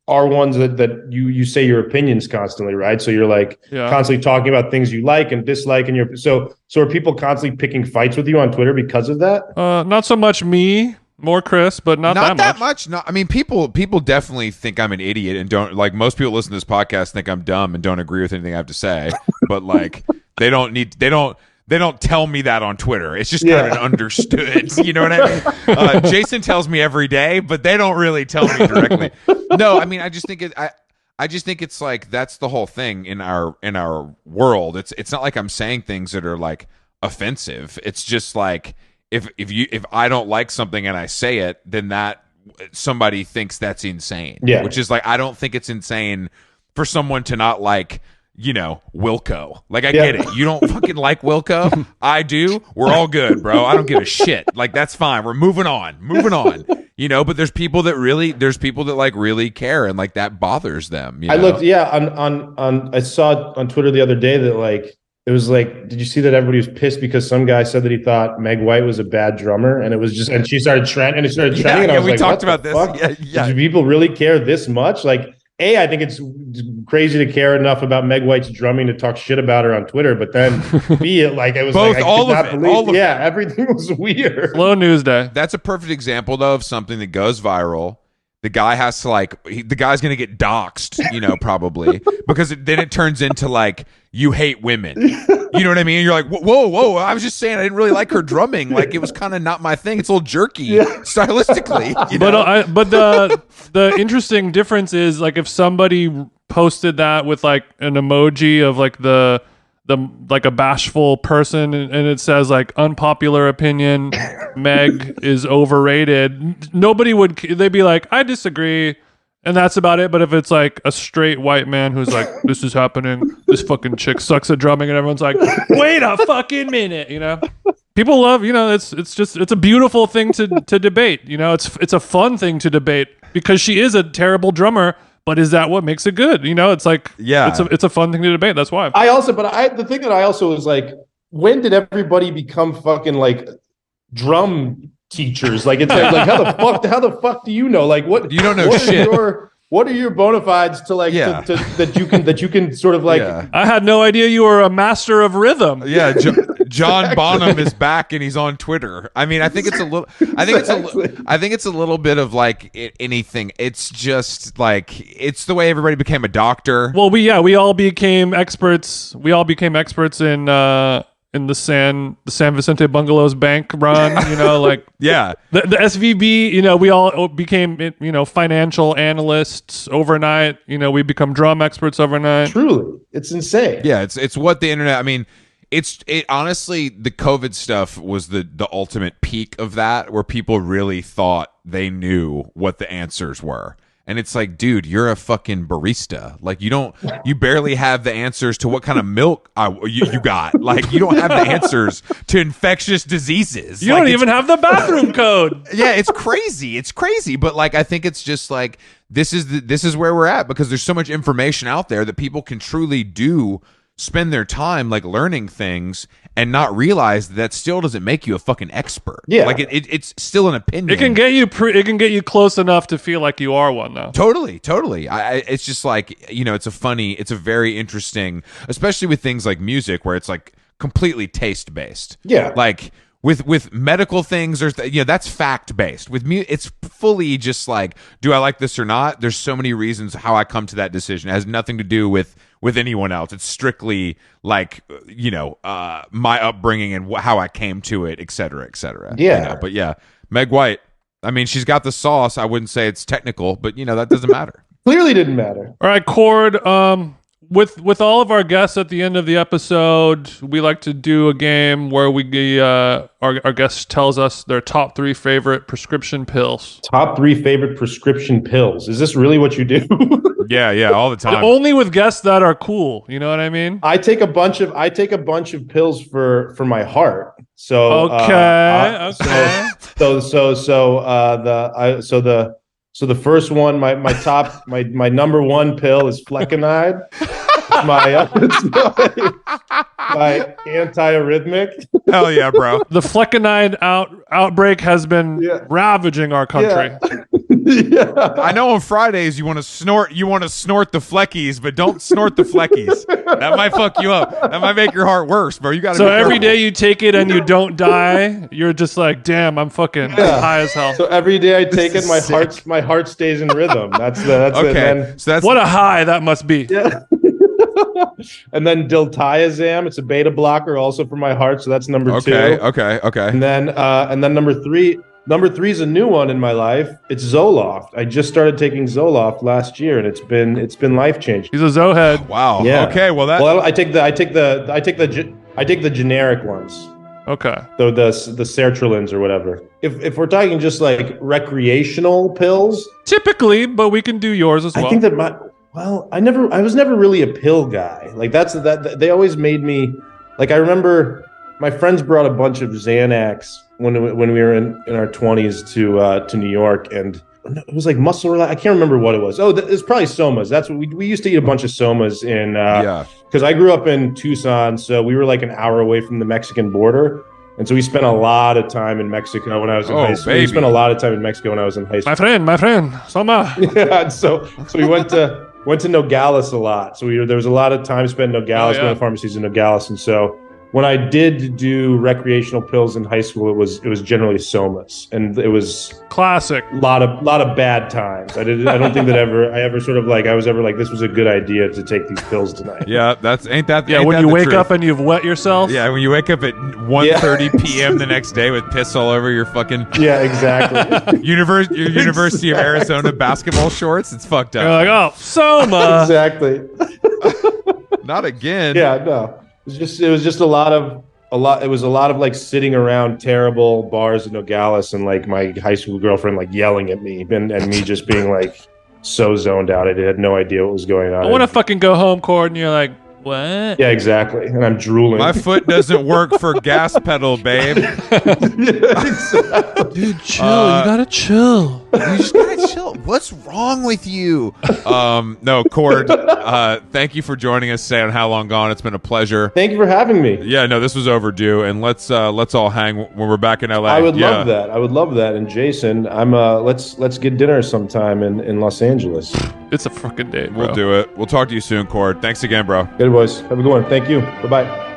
are ones that you say your opinions constantly, right? So you're like constantly talking about things you like and dislike, and so are people constantly picking fights with you on Twitter because of that? Not so much me. More Chris, but not that much. No, I mean, people definitely think I'm an idiot and don't like. Most people listen to this podcast think I'm dumb and don't agree with anything I have to say. But like, they don't tell me that on Twitter. It's just kind of an understood. You know what I mean? Jason tells me every day, but they don't really tell me directly. No, I mean, I just think it's like that's the whole thing in our world. It's not like I'm saying things that are like offensive. It's just like. If I don't like something and I say it, then that somebody thinks that's insane. Yeah. Which is like, I don't think it's insane for someone to not like, you know, Wilco. Like, I get it. You don't fucking like Wilco. I do. We're all good, bro. I don't give a shit. Like, that's fine. We're moving on. You know, but there's people that like really care and like that bothers them. You know? I looked, I saw on Twitter the other day that like, it was like, did you see that everybody was pissed because some guy said that he thought Meg White was a bad drummer, and it was just, and she started trending, and I was we like, talked about this. Yeah. Do people really care this much? Like, I think it's crazy to care enough about Meg White's drumming to talk shit about her on Twitter, but then B, it was both, like, I all could of not it, believe, all of yeah, everything was weird. Slow news day. That's a perfect example though of something that goes viral. The guy has to the guy's going to get doxxed, you know, probably because then it turns into like, you hate women. You know what I mean? You're like, whoa. I was just saying I didn't really like her drumming. Like, it was kind of not my thing. It's a little jerky stylistically. You know? But the interesting difference is like if somebody posted that with like an emoji of like the like a bashful person and it says like unpopular opinion, Meg is overrated. They'd be like, I disagree. And that's about it. But if it's like a straight white man who's like, this is happening, this fucking chick sucks at drumming, and everyone's like, wait a fucking minute, you know? People love, you know, it's a beautiful thing to debate. You know, it's a fun thing to debate because she is a terrible drummer, but is that what makes it good? You know, it's like, it's a fun thing to debate. That's why. The thing that I also was like, when did everybody become fucking like drum teachers? Like, it's like how the fuck do you know? Like, what you don't know shit. What are your bona fides to like that you can sort of like? Yeah. I had no idea you were a master of rhythm. Yeah, John Bonham is back and he's on Twitter. I mean, I think it's a little. I think it's a little bit of like anything. It's just like it's the way everybody became a doctor. Well, we all became experts. We all became experts in the San Vicente Bungalows bank run, you know, like yeah, the SVB, you know, we all became, you know, financial analysts overnight. You know, we become drum experts overnight. Truly, it's insane. Yeah, it's what the internet. I mean, it honestly, the COVID stuff was the ultimate peak of that, where people really thought they knew what the answers were. And it's like, dude, you're a fucking barista. Like, you barely have the answers to what kind of milk you got. Like, you don't have the answers to infectious diseases. You don't even have the bathroom code. Yeah, it's crazy. It's crazy. But like, I think it's just like, this is where we're at, because there's so much information out there that people can truly do spend their time like learning things and not realize that still doesn't make you a fucking expert. Yeah. Like it's still an opinion. It can get you close enough to feel like you are one, though. Totally. It's just like, it's a very interesting, especially with things like music where it's like completely taste based. Yeah. Like with medical things, that's fact based. With me, it's fully just like, do I like this or not? There's so many reasons how I come to that decision. It has nothing to do with anyone else. It's strictly like, my upbringing and how I came to it, et cetera, et cetera. Yeah. But yeah, Meg White, I mean, she's got the sauce. I wouldn't say it's technical, but that doesn't matter. Clearly didn't matter. All right, Cord. With all of our guests at the end of the episode, we like to do a game where our guest tells us their top 3 favorite prescription pills. Top 3 favorite prescription pills. Is this really what you do? Yeah, all the time. And only with guests that are cool. You know what I mean? I take a bunch of pills for my heart. So okay. So the first one, my number 1 pill is flecainide. My antiarrhythmic. Hell yeah, bro. The flecainide outbreak has been ravaging our country. Yeah. I know on Fridays you want to snort the fleckies, but don't snort the fleckies. That might fuck you up. That might make your heart worse, bro. You got to. So every day you take it and you don't die, you're just like, damn, I'm fucking high as hell. So every day I take it, my heart stays in rhythm. That's okay. it. So that's what a high that must be. Yeah. And then diltiazem, it's a beta blocker also for my heart, so that's number 2. Okay. And then number 3 is a new one in my life. It's Zoloft. I just started taking Zoloft last year, and it's been life changing. He's a Zohead. Wow. Yeah. Okay. Well, I take the generic ones. Okay. So the sertralins or whatever. If we're talking just like recreational pills, Typically, but we can do yours as well. I think that I was never really a pill guy. Like that they always made me like, I remember my friends brought a bunch of Xanax when we were in our 20s to New York, and it was like muscle relax. I can't remember what it was. Oh, it's probably Somas. That's what we used to eat a bunch of Somas in because I grew up in Tucson, so we were like an hour away from the Mexican border. And so we spent a lot of time in Mexico when I was in high school. Baby. We spent a lot of time in Mexico when I was in high school. My friend, Soma. Yeah, so we went to Nogales a lot. So there was a lot of time spent in Nogales, going to pharmacies in Nogales. And so when I did do recreational pills in high school, it was generally Somas, and it was classic. A lot of bad times. I don't think that I was ever like, this was a good idea to take these pills tonight. Yeah, when you wake up and you've wet yourself. Yeah, when you wake up at 1:30 p.m. the next day with piss all over your fucking exactly University of Arizona basketball shorts, it's fucked up. You're like, oh, Soma. Exactly. Not again. Yeah, no. It was just a lot of like sitting around terrible bars in Nogales and like my high school girlfriend like yelling at me and me just being like so zoned out. I had no idea what was going on. I want to fucking go home, Cord, and you're like, what? Yeah, exactly. And I'm drooling. My foot doesn't work for gas pedal, babe. Exactly. Dude, chill. You gotta chill. You just gotta chill. What's wrong with you? No, Cord, thank you for joining us today on How Long Gone. It's been a pleasure. Thank you for having me. Yeah, no, this was overdue, and let's all hang when we're back in LA. I would love that. I would love that. And Jason, let's get dinner sometime in Los Angeles. It's a fucking date, bro. We'll do it. We'll talk to you soon, Cord. Thanks again, bro. Good boys. Have a good one. Thank you. Bye-bye.